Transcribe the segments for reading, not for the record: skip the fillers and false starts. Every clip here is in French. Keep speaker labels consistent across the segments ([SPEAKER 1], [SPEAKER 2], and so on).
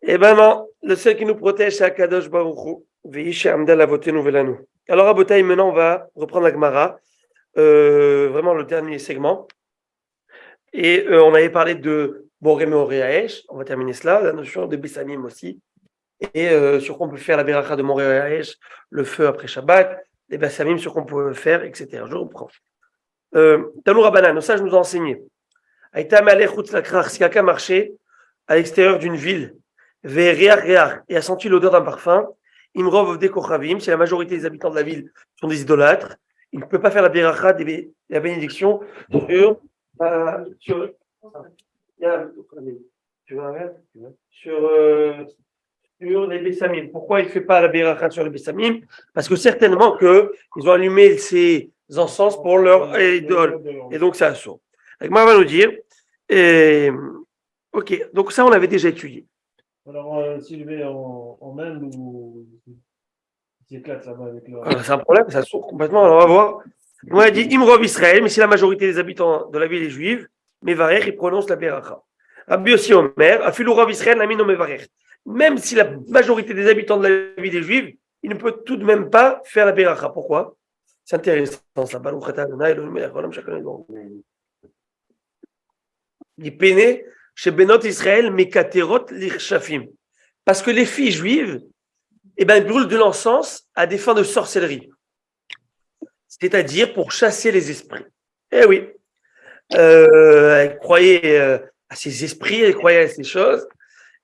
[SPEAKER 1] Eh ben non, le seul qui nous protège, c'est Akadosh Baruch Hu. Ve'ish Amdal Avotenu Velanu. Alors, Abotaï, maintenant, on va reprendre la Gemara, vraiment le dernier segment. Et on avait parlé de Boré Moréaesh, on va terminer cela, la notion de Bessamim aussi. Et sur quoi on peut faire la Beracha de Moréaesh, le feu après Shabbat, les Bessamim, sur quoi on peut faire, etc. Je reprends. Talmud Rabbanan, ça, je nous ai enseigné. Aïta Malech Chutz Lakrach, si quelqu'un marchait à l'extérieur d'une ville, et a senti l'odeur d'un parfum, Imrov des Kochavim, si la majorité des habitants de la ville sont des idolâtres, il ne peut pas faire la beracha, la bénédiction sur, sur les Bessamim. Pourquoi il ne fait pas la beracha sur les Bessamim? Parce que certainement qu'ils ont allumé ces encens pour leur idole. Et donc c'est assaut. Donc moi, on va nous dire, ok, donc ça on avait déjà étudié.
[SPEAKER 2] Alors, s'il est en Inde ou il s'éclate là-bas avec le.
[SPEAKER 1] C'est un problème, ça s'ouvre complètement. Alors, on va voir. On a dit Imrov Israël, mais si la majorité des habitants de la ville est juive, Mevarech, il prononce la Beracha. Rabbi aussi Omer, Afilu Rav Israël, Namino Mevarech. Même si la majorité des habitants de la ville est juive, il ne peut tout de même pas faire la Beracha. Pourquoi? C'est intéressant, ça. Baruch atah Adonai Eloheinu melech haolam she'akol nidbar. Il péné chez Benot Israël, Mekaterot l'Irshafim. Parce que les filles juives, elles brûlent de l'encens à des fins de sorcellerie. C'est-à-dire pour chasser les esprits. Eh oui. Elle croyait à ces esprits, elle croyait à ces choses.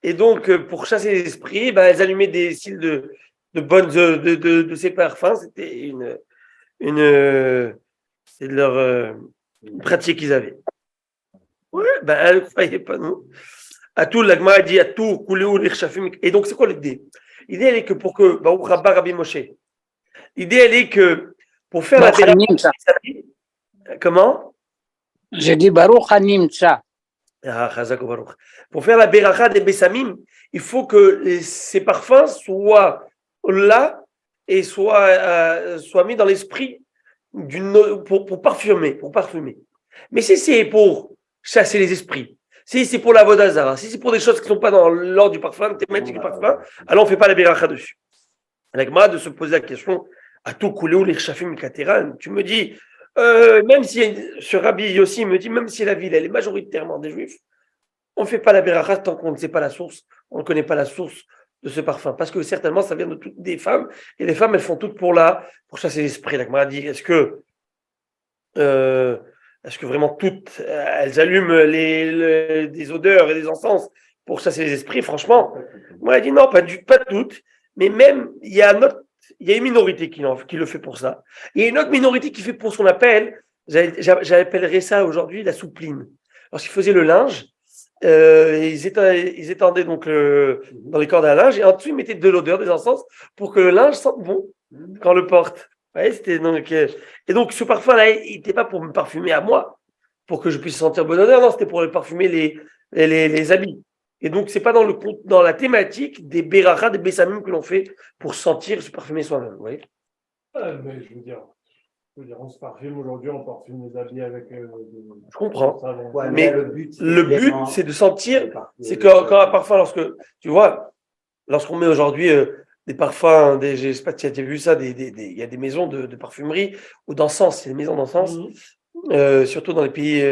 [SPEAKER 1] Et donc, pour chasser les esprits, elles allumaient des cils de ces parfums. C'était c'est leur pratique qu'ils avaient. Ouais, elle ne croyait pas, nous. À tout, l'agma a dit à tout, Kouléou, l'Irshafim. Et donc, c'est quoi l'idée? L'idée, elle est que pour que, Baruch Rabba Rabbi Moshe, l'idée, elle est que pour faire la beracha, comment?
[SPEAKER 3] J'ai dit Baruch Hanimtsa.
[SPEAKER 1] Pour faire la beracha des Bessamim, il faut que ces parfums soient là et soient mis dans l'esprit pour parfumer. Mais si c'est pour chasser les esprits, si c'est pour la vodazara, si c'est pour des choses qui ne sont pas dans l'ordre du parfum, thématique du parfum, alors on ne fait pas la beracha dessus. L'agma de se poser la question, à tout couler ou les chafim kateran, tu me dis, même si ce rabbi Yossi me dit, même si la ville elle est majoritairement des juifs, on ne fait pas la beracha tant qu'on ne sait pas la source, on ne connaît pas la source de ce parfum, parce que certainement ça vient de toutes des femmes, et les femmes elles font toutes pour chasser l'esprit. L'agma dit, est-ce que vraiment toutes, elles allument des odeurs et des encens pour chasser les esprits? Franchement, moi, elle dit non, pas toutes, mais même, il y a une minorité qui le fait pour ça. Il y a une autre minorité qui fait pour ce qu'on appelle, j'appellerais ça aujourd'hui la soupline. Lorsqu'ils faisaient le linge, ils étendaient donc dans les cordes à linge et en dessous, ils mettaient de l'odeur, des encens, pour que le linge sente bon quand on le porte. Ouais, c'était donc, et donc ce parfum-là, il n'était pas pour me parfumer à moi, pour que je puisse sentir bonne odeur, non, c'était pour parfumer les habits. Et donc, c'est pas dans la thématique des berachas, des bessamim que l'on fait pour sentir, se parfumer soi-même. Vous voyez?
[SPEAKER 2] Mais je veux dire, on se parfume aujourd'hui, on parfume les habits avec.
[SPEAKER 1] Je comprends.
[SPEAKER 4] Ouais,
[SPEAKER 1] mais le but, c'est de sentir. C'est quand un parfum, lorsqu'on met aujourd'hui des parfums, je ne sais pas si tu as vu ça, il y a des maisons de parfumerie ou d'encens, c'est des maisons d'encens, surtout dans les pays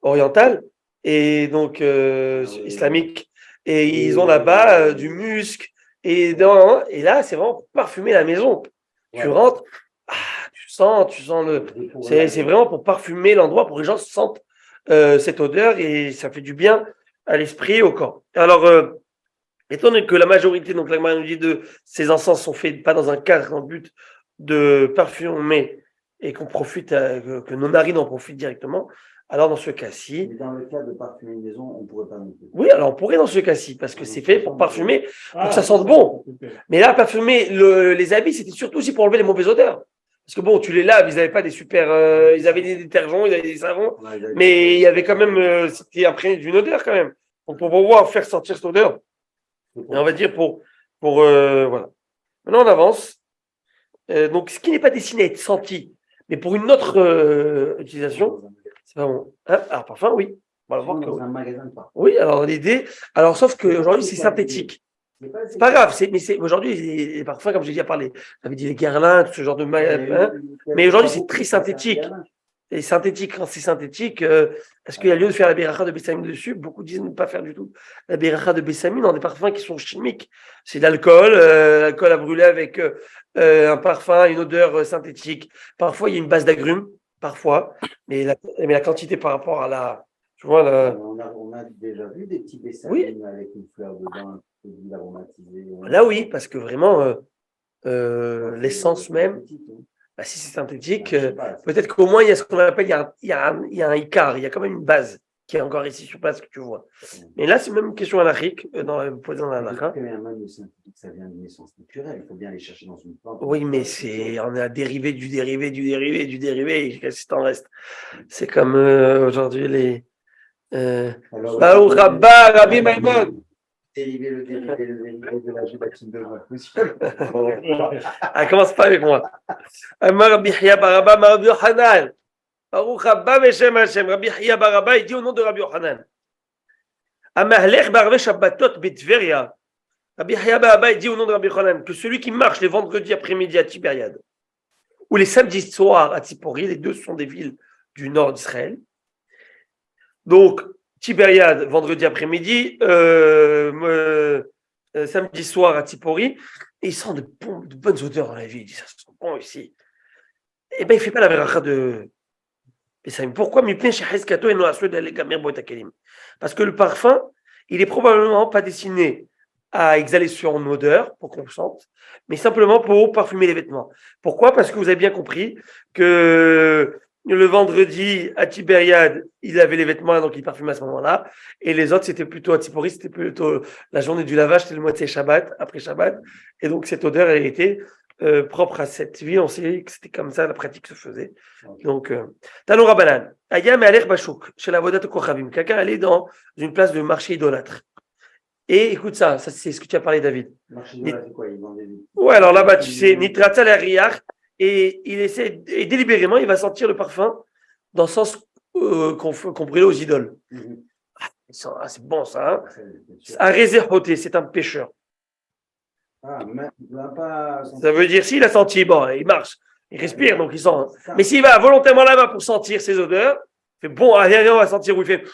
[SPEAKER 1] orientaux et donc islamiques. Et ils ont là-bas du musc. Et là, c'est vraiment pour parfumer la maison. Ouais. Tu rentres, tu sens c'est vraiment pour parfumer l'endroit, pour que les gens sentent cette odeur et ça fait du bien à l'esprit et au corps. Alors, étant donné que la majorité, donc la majorité de ces encens sont faits pas dans un cadre, dans le but de parfumer et qu'on profite, que nos narines en profitent directement, alors dans ce cas-ci.
[SPEAKER 4] Mais dans le cas de parfumer une maison, on ne pourrait pas non plus.
[SPEAKER 1] Oui, alors on pourrait dans ce cas-ci, parce que c'est fait pour parfumer, pour que ça sente bon. Mais là, parfumer les habits, c'était surtout aussi pour enlever les mauvaises odeurs. Parce que bon, tu les laves, ils n'avaient pas des super. Ils avaient des détergents, ils avaient des savons, mais il y avait quand même. C'était imprégné d'une odeur quand même. Donc pour pouvoir faire sortir cette odeur, et on va dire voilà. Maintenant, on avance. Donc, ce qui n'est pas destiné à être senti, mais pour une autre utilisation, c'est pas bon. Hein, alors, parfum, oui. On va voir que.
[SPEAKER 4] Dans un magasin de parfum.
[SPEAKER 1] Oui, alors l'idée. Alors, sauf qu'aujourd'hui, c'est synthétique. C'est pas grave, aujourd'hui, les parfums, comme j'ai déjà parlé, j'avais dit les guerlins, tout ce genre de mais aujourd'hui, c'est très synthétique. Et synthétique, quand c'est synthétique, est-ce qu'il y a lieu de faire la béracha de Bessamine dessus? Beaucoup disent ne pas faire du tout la béracha de Bessamine dans des parfums qui sont chimiques. C'est de l'alcool, l'alcool à brûler avec un parfum, une odeur synthétique. Parfois, il y a une base d'agrumes, parfois, mais la quantité par rapport à la. Tu vois,
[SPEAKER 4] On a déjà vu des petits
[SPEAKER 1] Oui.
[SPEAKER 4] Bessamines avec une fleur dedans, une aromatisée.
[SPEAKER 1] Là, oui, parce que vraiment, l'essence même. Bah, si c'est synthétique, peut-être qu'au moins, il y a ce qu'on appelle, il y a un Icar, il y a quand même une base qui est encore ici sur place que tu vois. Mais là, c'est même une question anarchique, posée dans la halakha.
[SPEAKER 4] Même le synthétique, ça vient d'une essence naturelle. Il faut bien aller chercher dans une plante.
[SPEAKER 1] Oui, mais on a dérivé du dérivé du dérivé du dérivé, et qu'est-ce qu'il t'en reste? C'est comme aujourd'hui les. Baruch Rabba, Rabbi Maimon.
[SPEAKER 4] Dérivé, le dérivé de la gélatine de noix.
[SPEAKER 1] Ah, commence pas avec moi. Amar Rabbi Chia bar Abba, Amar Rabbi Yochanan. Baruch Abba Beshem Hashem. Rabbi Chia bar Abba, il dit au nom de Rabbi Yochanan. Amahlech barve Shabbatot betveria. Rabbi Chia bar Abba, il dit au nom de Rabbi Yochanan que celui qui marche les vendredis après-midi à Tibériade ou les samedis soirs à Tzipori, les deux sont des villes du nord d'Israël. Donc, Tibériade, vendredi après-midi, samedi soir à Tzipori, et il sent de bonnes odeurs dans la ville. Il dit, ça sent bon ici. Eh bien, il ne fait pas la veracha de Pessamim. Pourquoi? Parce que le parfum, il est probablement pas destiné à exhaler sur une odeur, pour qu'on le sente, mais simplement pour parfumer les vêtements. Pourquoi? Parce que vous avez bien compris que le vendredi, à Tibériade, il avait les vêtements, donc il parfumait à ce moment-là. Et les autres, c'était plutôt à Tzipori, c'était plutôt la journée du lavage, c'était le moitié Shabbat, après Shabbat. Et donc, cette odeur, elle était propre à cette ville. On sait que c'était comme ça, la pratique se faisait. Donc, Talon Rabbanan, Ayam Aler Bachouk, chez la Vodat Kochavim. Quelqu'un allait dans une place de marché idolâtre. Et écoute ça, c'est ce que tu as parlé, David.
[SPEAKER 4] Marché idolâtre, c'est quoi? Ils vendent des.
[SPEAKER 1] Ouais, alors là-bas, tu sais, Nitratzal Ariach. Et il essaie, et délibérément, il va sentir le parfum dans le sens qu'on brûlait aux idoles. C'est bon ça. Hein, un réservoté, c'est un pêcheur.
[SPEAKER 4] Ah, mais pas.
[SPEAKER 1] Ça veut dire s'il a senti, bon, il marche, il respire, donc il sent. Mais s'il va volontairement là-bas pour sentir ses odeurs, il fait bon, allez, on va sentir où il fait. Il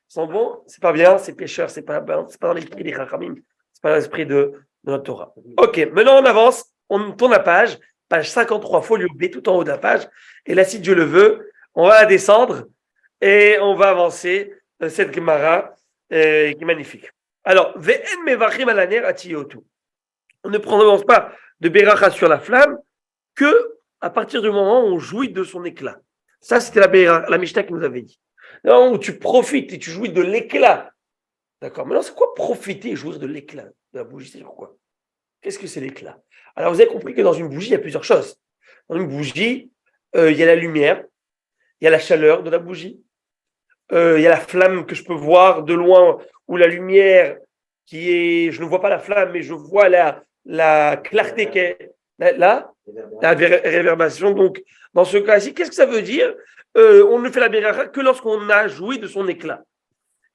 [SPEAKER 1] sent bon, c'est pas bien, c'est pêcheur, c'est pas dans l'esprit des Chachamim, c'est pas dans l'esprit de notre Torah. Ok, maintenant on avance, on tourne la page 53, folio B, tout en haut de la page. Et là, si Dieu le veut, on va la descendre et on va avancer cette Gemara qui est magnifique. Alors, Ve'en mevachim alaner atiyotu. On ne prononce pas de beracha sur la flamme que à partir du moment où on jouit de son éclat. Ça, c'était la Mishnah qui nous avait dit. Là où tu profites et tu jouis de l'éclat. D'accord. Maintenant, c'est quoi profiter et jouir de l'éclat de la bougie? C'est sur quoi? Qu'est-ce que c'est l'éclat? Alors, vous avez compris que dans une bougie, il y a plusieurs choses. Dans une bougie, il y a la lumière, il y a la chaleur de la bougie, il y a la flamme que je peux voir de loin, ou la lumière qui est... Je ne vois pas la flamme, mais je vois la clarté qui est là, la réverbération. Donc, dans ce cas-ci, qu'est-ce que ça veut dire? On ne fait la beracha que lorsqu'on a joui de son éclat.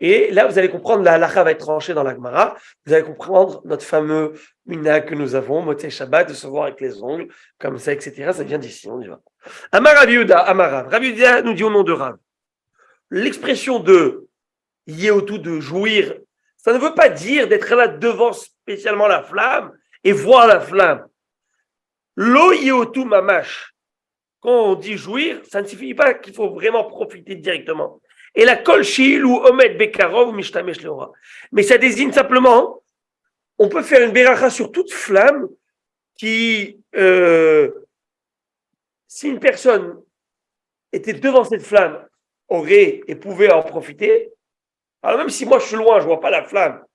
[SPEAKER 1] Et là, vous allez comprendre, la halakha va être tranchée dans la Gemara. Vous allez comprendre notre fameux minhag que nous avons, Motzei Shabbat, de se voir avec les ongles, comme ça, etc. Ça vient d'ici, on y va. Amar Rav Yehuda, Amar Rav. Rav Yehuda nous dit au nom de Rav. L'expression de yehotu, de jouir, ça ne veut pas dire d'être là devant spécialement la flamme et voir la flamme. Lo yehotu mamash. Quand on dit jouir, ça ne signifie pas qu'il faut vraiment profiter directement. Et la kol shi'il ou omed bekarov mishtamesh leora. Mais ça désigne simplement, on peut faire une beracha sur toute flamme qui, si une personne était devant cette flamme, aurait et pouvait en profiter. Alors même si moi je suis loin, je ne vois pas la flamme.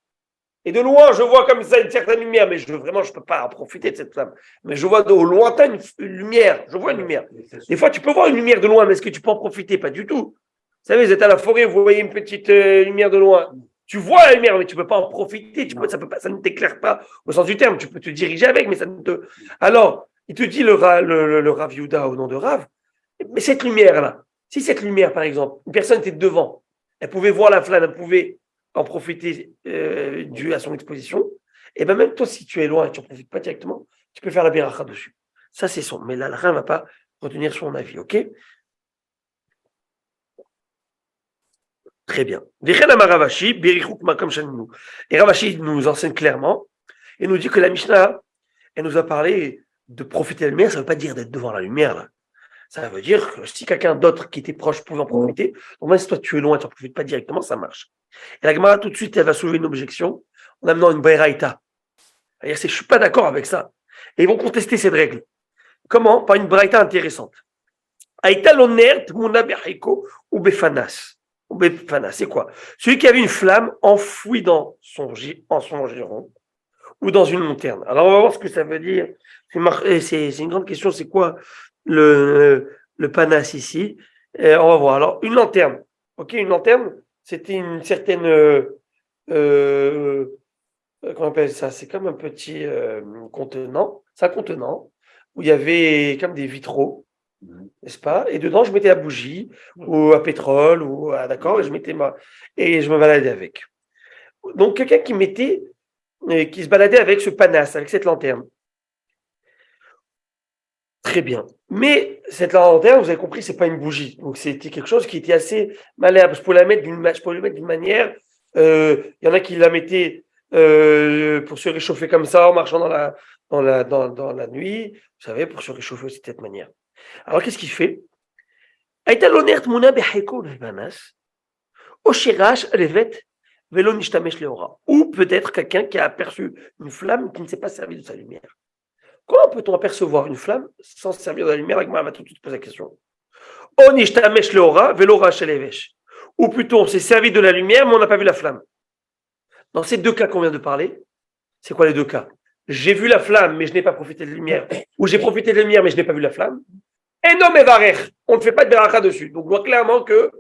[SPEAKER 1] Et de loin, je vois comme ça une certaine lumière, mais je ne peux pas en profiter de cette flamme. Mais je vois au lointain une lumière, je vois une lumière. Des fois, tu peux voir une lumière de loin, mais est-ce que tu peux en profiter? Pas du tout. Vous savez, vous êtes à la forêt, vous voyez une petite lumière de loin. Tu vois la lumière, mais tu ne peux pas en profiter. Ça ne t'éclaire pas au sens du terme. Tu peux te diriger avec, mais ça ne te... Alors, il te dit le Rav Yehuda au nom de Rav, mais cette lumière-là, si cette lumière, par exemple, une personne était devant, elle pouvait voir la flamme, elle pouvait en profiter dû à son exposition, et bien même toi, si tu es loin et tu n'en profites pas directement, tu peux faire la beracha dessus. Ça, c'est son. Mais là, la ne va pas retenir son avis, ok? Très bien. Et Ravashi nous enseigne clairement et nous dit que la Mishnah, elle nous a parlé de profiter de la lumière, ça ne veut pas dire d'être devant la lumière, là. Ça veut dire que si quelqu'un d'autre qui était proche pouvait en profiter, donc même si toi tu es loin et tu n'en profites pas directement, ça marche. Et la Gemara, tout de suite, elle va soulever une objection en amenant une Braïta. C'est-à-dire, je ne suis pas d'accord avec ça. Et ils vont contester cette règle. Comment? Par une Braïta intéressante. Aïta l'onert muna beheko ou befanas. Ou befanas, c'est quoi? Celui qui avait une flamme enfouie dans son giron ou dans une lanterne. Alors, on va voir ce que ça veut dire. C'est une grande question. C'est quoi le panas ici? On va voir. Alors, une lanterne. Ok, une lanterne, c'était une certaine. Comment on appelle ça? C'est comme un petit contenant. C'est un contenant où il y avait comme des vitraux, n'est-ce pas? Et dedans, je mettais la bougie ou à pétrole ou d'accord, et je mettais et je me baladais avec. Donc, quelqu'un qui se baladait avec ce panace, avec cette lanterne. Très bien. Mais cette lanterne, vous avez compris, c'est pas une bougie. Donc, c'était quelque chose qui était assez malléable. Je pouvais le mettre d'une manière. Il y en a qui la mettaient pour se réchauffer comme ça, en marchant dans la nuit. Vous savez, pour se réchauffer aussi de cette manière. Alors, qu'est-ce qu'il fait? Ou peut-être quelqu'un qui a aperçu une flamme qui ne s'est pas servi de sa lumière. Comment peut-on apercevoir une flamme sans se servir de la lumière? On va tout de suite poser la question. Ou plutôt, on s'est servi de la lumière, mais on n'a pas vu la flamme. Dans ces deux cas qu'on vient de parler, c'est quoi les deux cas? J'ai vu la flamme, mais je n'ai pas profité de la lumière. Ou j'ai profité de la lumière, mais je n'ai pas vu la flamme. Et non, mais varech, on ne fait pas de beracha dessus. Donc, on voit clairement que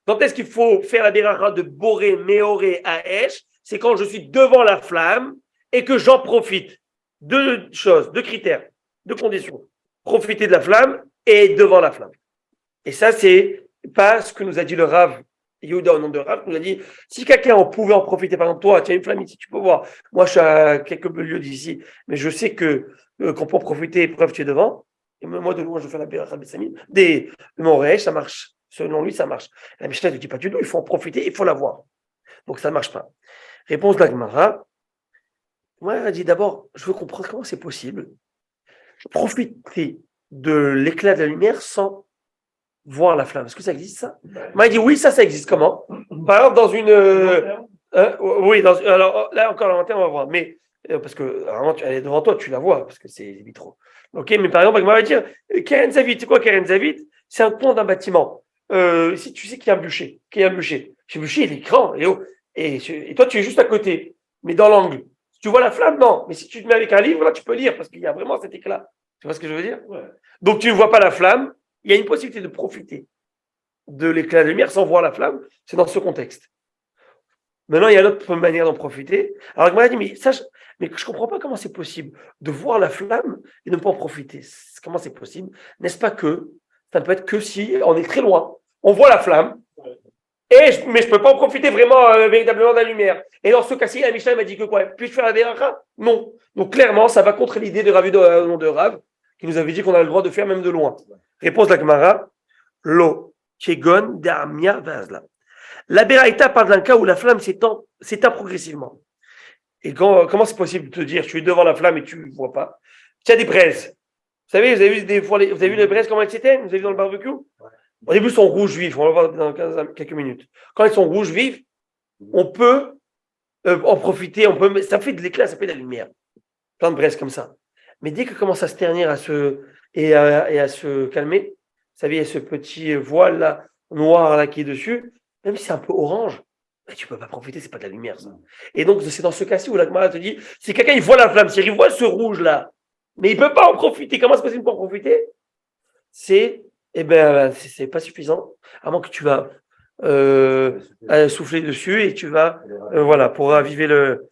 [SPEAKER 1] quand est-ce qu'il faut faire la beracha de boré, meoré, aesh? C'est quand je suis devant la flamme et que j'en profite. Deux choses, deux critères, deux conditions. Profiter de la flamme et devant la flamme. Et ça, c'est pas ce que nous a dit le Rav Yehuda au nom de Rav, nous a dit, si quelqu'un en pouvait en profiter, par exemple, toi, tu as une flamme ici, tu peux voir. Moi, je suis à quelques lieues d'ici, mais je sais qu'on peut en profiter, preuve, tu es devant. Et moi, de loin, je fais la beracha Bessamim. De mon réel, ça marche. Selon lui, ça marche. La Mishnah ne dit pas du tout, il faut en profiter, il faut la voir. Donc, ça ne marche pas. Réponse d'Agmara. Moi, elle a dit d'abord, je veux comprendre comment c'est possible. Profiter de l'éclat de la lumière sans voir la flamme. Est-ce que ça existe, ça? Moi, il dit oui, ça existe. Comment? Par exemple, dans une. Oui, alors là, encore la lanterne, on va voir. Mais, parce que, vraiment, elle est devant toi, tu la vois, parce que c'est des vitraux. Ok, mais par exemple, il va dire Keren Zavit, c'est quoi Keren Zavit? C'est un pont d'un bâtiment. Si tu sais qu'il y a un bûcher, ce bûcher, il est grand et haut. Et toi, tu es juste à côté, mais dans l'angle. Tu vois la flamme? Non. Mais si tu te mets avec un livre, là, tu peux lire parce qu'il y a vraiment cet éclat. Tu vois ce que je veux dire? Ouais. Donc, tu ne vois pas la flamme. Il y a une possibilité de profiter de l'éclat de lumière sans voir la flamme. C'est dans ce contexte. Maintenant, il y a une autre manière d'en profiter. Alors, moi, dit, mais je ne comprends pas comment c'est possible de voir la flamme et de ne pas en profiter. Comment c'est possible? N'est-ce pas que ça ne peut être que si on est très loin. On voit la flamme. Mais je ne peux pas en profiter vraiment véritablement de la lumière. Et dans ce cas-ci, la Mishnah m'a dit que quoi? Puis-je faire la beracha? Non. Donc clairement, ça va contre l'idée de Rav au nom de Rav, qui nous avait dit qu'on a le droit de faire même de loin. Réponse de la Gemara, Lo, Kegon, Da'amia, Vazla. La beraïta parle d'un cas où la flamme s'éteint progressivement. Et comment c'est possible de te dire, tu es devant la flamme et tu ne vois pas? Tu as des braises. Vous savez, vous avez vu les braises, comment elles s'éteignent? Vous avez vu dans le barbecue? Au début, elles sont rouges vifs. On va voir dans quelques minutes. Quand elles sont rouges vifs, on peut en profiter. Ça fait de l'éclat, ça fait de la lumière. Plein de braises comme ça. Mais dès qu'elles commencent à se ternir et à se calmer, vous savez, il y a ce petit voile là, noir là, qui est dessus, même si c'est un peu orange, tu ne peux pas profiter, c'est pas de la lumière, ça. Et donc, c'est dans ce cas-ci où la Gemara te dit, si quelqu'un il voit la flamme, s'il voit ce rouge là, mais il ne peut pas en profiter, comment c'est possible pour en profiter? C'est pas suffisant, à moins que tu vas souffler dessus et tu vas, pour raviver le.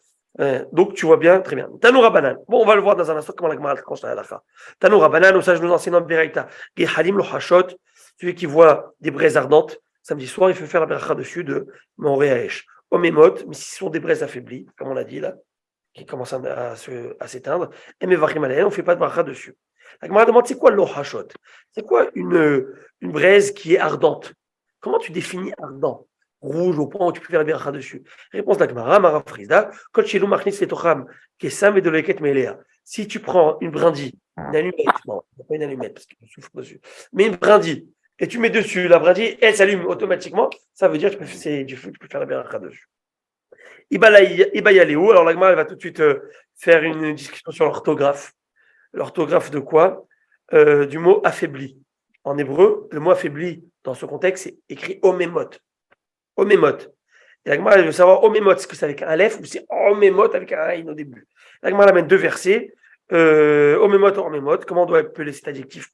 [SPEAKER 1] Donc, tu vois bien, très bien. Tanoura Banan. Bon, on va le voir dans un instant comment la Gemara tranche la halakha. Tanoura Banan, au sage nous enseignons Beraïta. Gehalim lo hashot, celui qui voit des braises ardentes, samedi soir, il faut faire la beracha dessus de Moré Haesh. Omemot, mais si ce sont des braises affaiblies, comme on l'a dit là, qui commence à s'éteindre, et Mevachim Alayha, on ne fait pas de bracha dessus. La Gemara demande, c'est quoi l'Ohashot? C'est quoi une braise qui est ardente? Comment tu définis ardent? Rouge au point où tu peux faire la bracha dessus. Réponse de la Gemara, Mara Frisda, Kol Shelu Machnis Letocham, Kesam et de Leket Melea. Si tu prends une brindille, une allumette, non, pas une allumette parce qu'il souffle dessus, mais une brindille, et tu mets dessus, la brindille, elle s'allume automatiquement, ça veut dire que tu peux faire la bracha dessus. Ibayaléou, alors la Gemara elle va tout de suite faire une discussion sur l'orthographe. L'orthographe de quoi? Du mot affaibli. En hébreu, le mot affaibli, dans ce contexte, c'est écrit omémot. Omémot. Et la Gemara elle veut savoir omémot, est-ce que c'est avec un aleph ou c'est omémot avec un aïn au début? La Gemara amène deux versets. Omémot, omémot, comment on doit appeler cet adjectif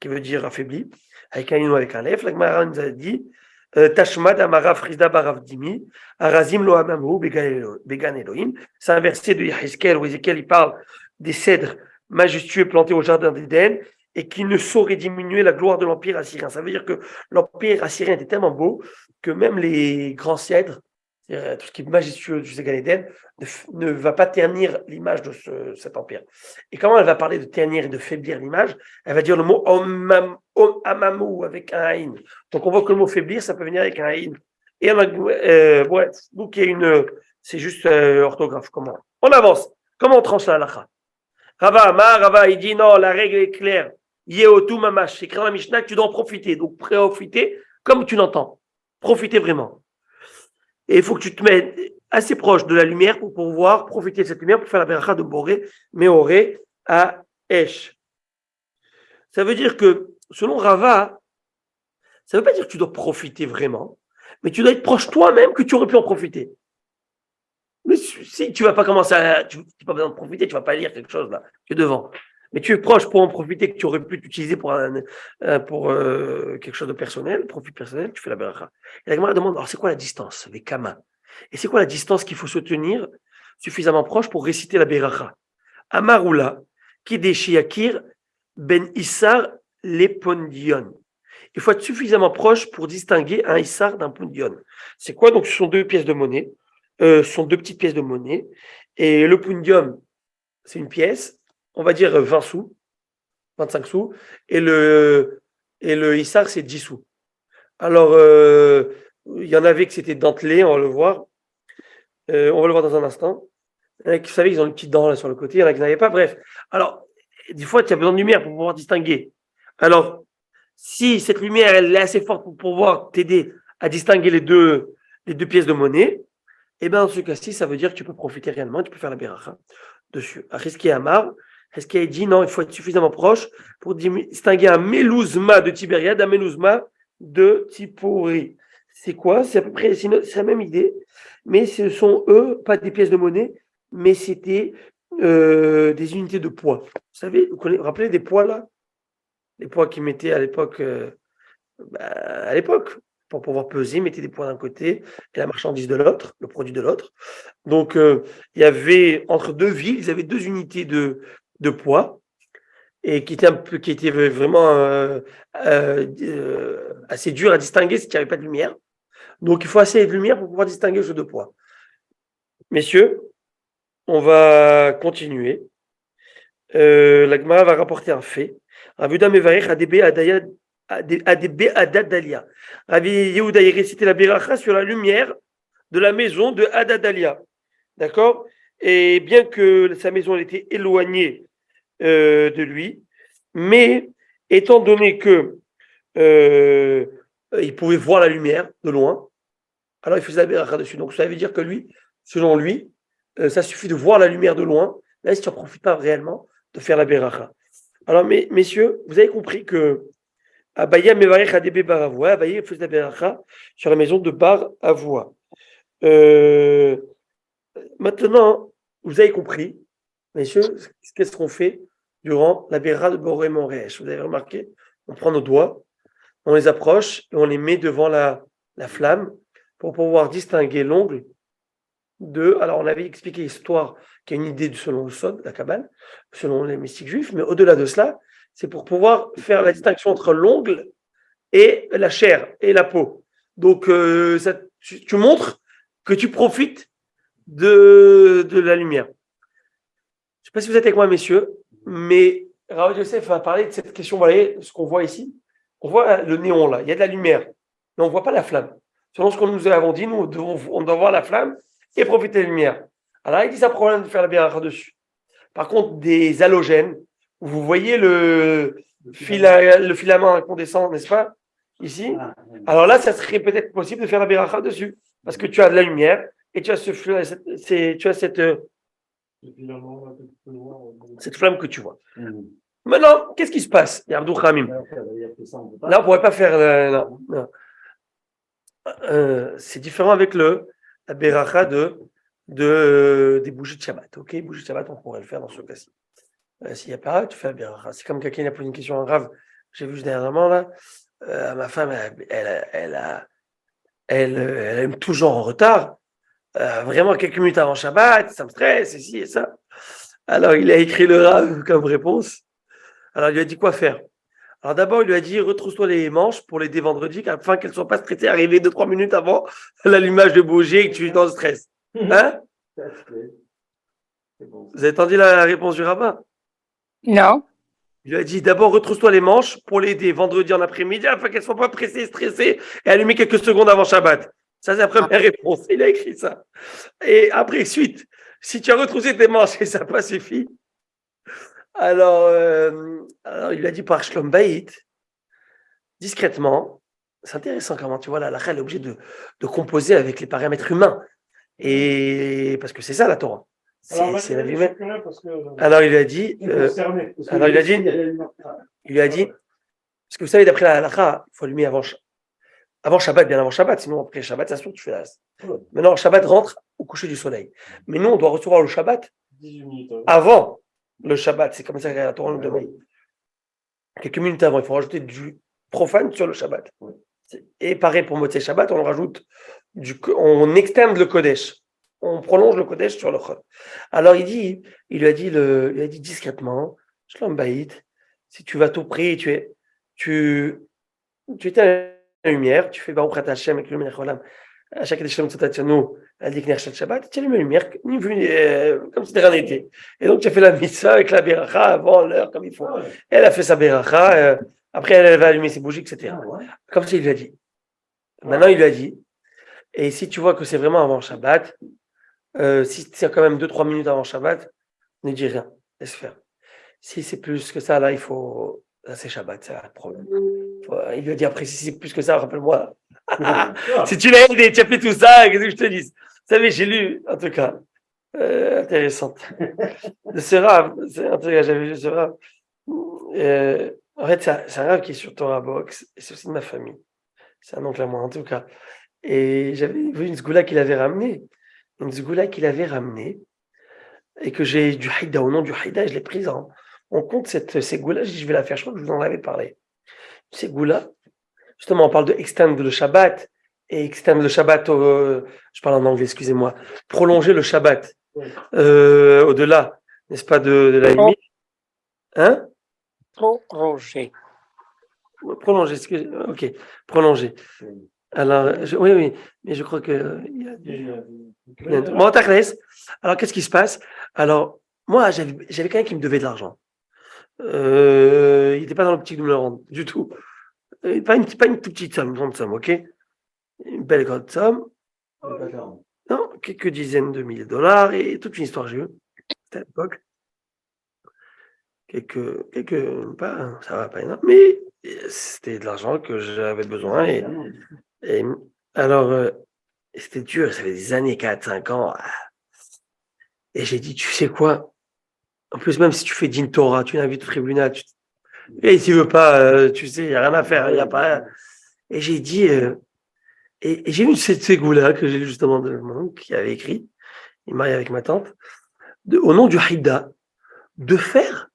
[SPEAKER 1] qui veut dire affaibli? Avec un aïn ou avec un aleph. La Gemara nous a dit Tashmad Amara Frisda Barav Dimi, Arazim Lo Amamu Began Elohim. C'est un verset de Yahizkel où Ézéchiel il parle des cèdres majestueux plantés au jardin d'Éden et qui ne sauraient diminuer la gloire de l'empire assyrien. Ça veut dire que l'empire assyrien était tellement beau que même les grands cèdres, c'est-à-dire tout ce qui est majestueux du Gan Eden, ne va pas ternir l'image de cet empire. Et comment elle va parler de ternir et de faiblir l'image? Elle va dire le mot amamu avec un haïn. Donc on voit que le mot faiblir, ça peut venir avec un haïn. Et ouais, donc il y a c'est juste orthographe. Comment on avance? Comment on tranche la halakha? Rava, il dit non, la règle est claire. Yehotu mamash, c'est écrit dans la Mishnah que tu dois en profiter. Donc profiter comme tu l'entends. Profiter vraiment. Et il faut que tu te mettes assez proche de la lumière pour pouvoir profiter de cette lumière pour faire la beracha de Boré, Meoré, à Esh. Ça veut dire que, selon Rava, ça ne veut pas dire que tu dois profiter vraiment, mais tu dois être proche toi-même que tu aurais pu en profiter. Mais si tu ne vas pas commencer tu n'as pas besoin de profiter, tu ne vas pas lire quelque chose là, qui est devant. Mais tu es proche pour en profiter que tu aurais pu t'utiliser pour quelque chose de personnel, profit personnel, tu fais la beracha. Et la Gemara demande, alors c'est quoi la distance avec Kama? Et c'est quoi la distance qu'il faut se tenir suffisamment proche pour réciter la beracha? Amaroula, Kideshiyakir, Ben Issar, Lepondion. Il faut être suffisamment proche pour distinguer un Issar d'un Pondion. C'est quoi? Donc ce sont deux pièces de monnaie, ce sont deux petites pièces de monnaie. Et le Pondion, c'est une pièce, on va dire 20 sous, 25 sous, et le Issar, c'est 10 sous. Alors, il y en avait que c'était dentelé, on va le voir. On va le voir dans un instant. Il y en a qui, vous savez, ils ont une petite dent là sur le côté, il y en a qui n'avaient pas. Bref, alors, des fois, tu as besoin de lumière pour pouvoir distinguer. Alors, si cette lumière, elle est assez forte pour pouvoir t'aider à distinguer les deux pièces de monnaie, et bien dans ce cas-ci, ça veut dire que tu peux profiter réellement, tu peux faire la beracha dessus. Ariski Amar, Ariski dit non, il faut être suffisamment proche pour distinguer un melouzma de Tibériade, un melouzma de Tipori. C'est quoi? C'est à peu près c'est la même idée, mais ce sont eux, pas des pièces de monnaie, mais c'était des unités de poids. Vous savez, vous vous rappelez des poids là? Les poids qu'ils mettaient à l'époque, pour pouvoir peser, ils mettaient des poids d'un côté et la marchandise de l'autre, le produit de l'autre. Donc, il y avait, entre deux villes, ils avaient deux unités de poids et qui étaient vraiment assez dur à distinguer s'il n'y avait pas de lumière. Donc, il faut assez de lumière pour pouvoir distinguer ce deux poids. Messieurs, on va continuer. La Gemara va rapporter un fait. Ravuda Mevarech Adebe Adadalia. Rabbi Yehuda a récité la beracha sur la lumière de la maison de Adadalia. D'accord? Et bien que sa maison était éloignée de lui, mais étant donné que il pouvait voir la lumière de loin, alors il faisait la beracha dessus. Donc ça veut dire que lui, selon lui, ça suffit de voir la lumière de loin, même si tu n'en profites pas réellement de faire la beracha. Alors, messieurs, vous avez compris que Abaye Mevarech Adebe Bar Avoua, Abaye faisait la beracha sur la maison de Bar Avoua. Maintenant, vous avez compris, messieurs, qu'est-ce qu'on fait durant la beracha de Boré Moresh? Vous avez remarqué, on prend nos doigts, on les approche et on les met devant la flamme pour pouvoir distinguer l'ongle de. Alors, on avait expliqué l'histoire qui est une idée selon le Sod, la Kabbale, selon les mystiques juifs, mais au-delà de cela, c'est pour pouvoir faire la distinction entre l'ongle et la chair et la peau. Donc, tu montres que tu profites de la lumière. pas si vous êtes avec moi, messieurs, mais Rav Yosef va parler de cette question. Vous voyez ce qu'on voit ici? On voit le néon là, il y a de la lumière, mais on ne voit pas la flamme. Selon ce que nous avons dit, on doit voir la flamme et profiter de la lumière. Alors, il dit ça problème de faire la bière dessus. Par contre, des halogènes, vous voyez le filament incandescent, n'est-ce pas? Ici. Alors là, ça serait peut-être possible de faire la beracha dessus. Parce que tu as de la lumière et tu as cette flamme que tu vois. Maintenant, qu'est-ce qui se passe? Là, on ne pourrait pas faire. Non. C'est différent avec la beracha des bougies de Shabbat. Ok, bougies de Shabbat, on pourrait le faire dans ce cas-ci. S'il n'y a pas, tu fais la beracha. C'est comme quelqu'un qui a posé une question grave. J'ai vu dernièrement là. Ma femme, elle est toujours en retard. Vraiment quelques minutes avant Shabbat, ça me stresse, et ci et ça. Alors, il a écrit le Rav comme réponse. Alors, il lui a dit quoi faire. Alors, d'abord, il lui a dit retrousse-toi les manches pour l'aider vendredi, afin qu'elle ne soit pas stressée, arriver 2-3 minutes avant l'allumage de bougie et que tu es dans le stress. Hein? Vous avez entendu la réponse du rabbin?
[SPEAKER 3] Non.
[SPEAKER 1] Il lui a dit d'abord retrousse-toi les manches pour l'aider vendredi en après-midi afin qu'elle ne soit pas pressée, stressée et allumer quelques secondes avant Shabbat. Ça, c'est la première réponse. Il a écrit ça. Et après, suite, si tu as retroussé tes manches et ça n'a pas suffi, alors il lui a dit par Shlom Bayit, discrètement, c'est intéressant comment tu vois là, la Chal est obligée de composer avec les paramètres humains. Et parce que c'est ça la Torah. C'est la vie humaine. Alors il lui a dit, parce que vous savez, d'après la halakha, il faut allumer avant Shabbat, bien avant Shabbat, sinon après Shabbat, ça se trouve, tu fais la. Maintenant, Shabbat rentre au coucher du soleil. Mais nous, on doit recevoir le Shabbat avant le Shabbat. C'est comme ça que la Torah nous demande. Quelques minutes avant, il faut rajouter du profane sur le Shabbat. Et pareil pour Motzei Shabbat, on rajoute on externe le Kodesh. On prolonge le Kodesh sur le Chol. Alors il lui a dit discrètement, Shlom Bayit, si tu vas tout prier, tu éteins la lumière, tu fais Baruch Ata Hashem avec le Melech Olam, à chaque Shalom Tzatatzanu, à l'Ikner Shel Shabbat, tu allumes la lumière, comme si de rien n'était. Et donc tu as fait la mitzvah avec la beracha avant l'heure, comme il faut. Elle a fait sa beracha, après elle va allumer ses bougies, etc. Comme ça il lui a dit. Maintenant il lui a dit, et si tu vois que c'est vraiment avant Shabbat, si c'est quand même 2-3 minutes avant Shabbat, ne dis rien, laisse faire. Si c'est plus que ça, là, il faut. Là, c'est Shabbat, c'est un problème. Il lui a dit après, si c'est plus que ça, rappelle-moi. Si tu l'as aidé, tu as fait tout ça, qu'est-ce que je te dis? Vous savez, j'ai lu, en tout cas, intéressante. De ce Rav, en tout cas, j'avais lu ce Rav. En fait, c'est un Rav qui est sur Torah Box, et c'est aussi de ma famille. C'est un oncle à moi, en tout cas. Et j'avais vu une sgoula qu'il avait ramenée. Et que j'ai du haïda, au nom du haïda, et je l'ai prise on compte ces goulas, je vais la faire, je crois que je vous en avais parlé. Ces goulas, justement, on parle de extendre le Shabbat, et extendre le Shabbat, je parle en anglais, excusez-moi, prolonger le Shabbat au-delà, n'est-ce pas, de la limite. Hein? Prolonger, excusez-moi, ok, prolonger. Alors, oui, mais je crois que. Bon, alors, qu'est-ce qui se passe? Alors, moi, j'avais quelqu'un qui me devait de l'argent. Il n'était pas dans l'optique de me le rendre, du tout. Pas une toute petite somme, une grande somme, ok? Une belle grande somme. Non, quelques dizaines de milliers de dollars et toute une histoire, j'ai eu. C'était à l'époque. Ça va pas énorme, mais c'était de l'argent que j'avais besoin. Et alors, c'était dur, ça fait des années, 4-5 ans. Et j'ai dit, tu sais quoi? En plus, même si tu fais Din Torah, tu l'invites au tribunal, et s'il veut pas, tu sais, il n'y a rien à faire, il n'y a pas. Et j'ai dit, et j'ai lu ces goûts-là que j'ai lu justement de mon oncle qui avait écrit, il est marié avec ma tante, au nom du Haïda, de faire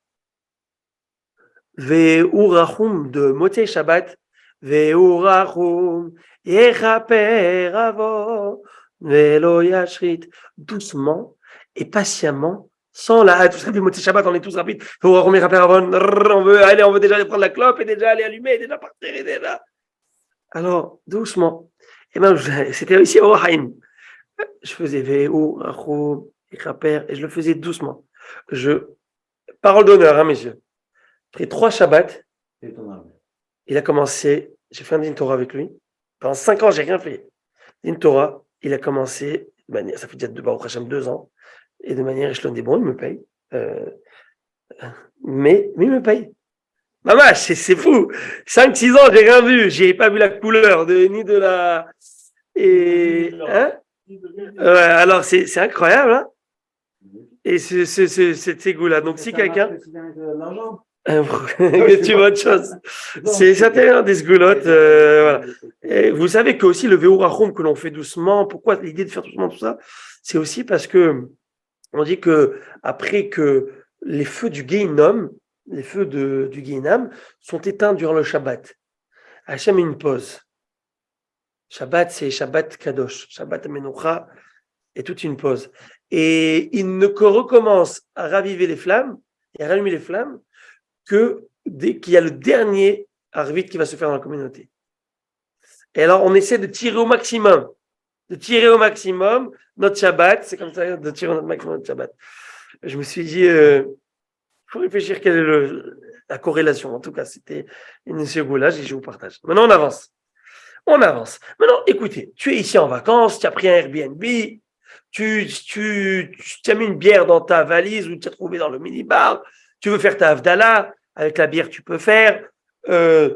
[SPEAKER 1] Ve'urachum de Motzei Shabbat, Ve'urachum, Yechaper avo, Ve'lo yashrit, doucement et patiemment, sans la hâte. Vous savez, Motzei Shabbat, on est tous rapides. Ve'urachum, Yechaper avo, on veut déjà aller prendre la clope et déjà aller allumer, déjà partir et déjà. Alors, doucement. Et même, c'était aussi au Haïm. Je faisais Ve'urachum, Yechaper, et je le faisais doucement. Parole d'honneur, hein, messieurs. Après 3 Shabbats,
[SPEAKER 4] C'est ton arme.
[SPEAKER 1] il a commencé, j'ai fait un din Torah avec lui. Pendant 5 ans, j'ai rien fait. Din Torah, il a commencé, de manière, ça fait déjà Baruch Hashem 2 ans, et de manière échelonnée. Bon, il me paye. Mais il me paye. Maman, c'est fou. 5-6 ans, j'ai rien vu. J'ai pas vu la couleur ni de la. Et. Hein? Alors, c'est incroyable, hein? Et ces goûts-là. Donc, si quelqu'un. Que tu vois autre chose. C'est intéressant des sgoulottes. Voilà. Et vous savez que aussi le Veourachom que l'on fait doucement, pourquoi l'idée de faire doucement tout ça, c'est aussi parce que on dit que après que les feux du Guéhinom, les feux du Guéhinam sont éteints durant le Shabbat. Hachem met une pause. Shabbat, c'est Shabbat Kadosh. Shabbat Menucha est toute une pause. Et il ne recommence à raviver les flammes et à rallumer les flammes que dès qu'il y a le dernier arvit qui va se faire dans la communauté. Et alors, on essaie de tirer au maximum. Notre Shabbat, c'est comme ça, de tirer au maximum notre Shabbat. Je me suis dit, il faut réfléchir quelle est la corrélation. En tout cas, c'était une segoulage et je vous partage. Maintenant, on avance. Maintenant, écoutez, tu es ici en vacances, tu as pris un Airbnb, tu as mis une bière dans ta valise ou tu as trouvé dans le minibar, tu veux faire ta Havdalah, avec la bière, tu peux faire. Tu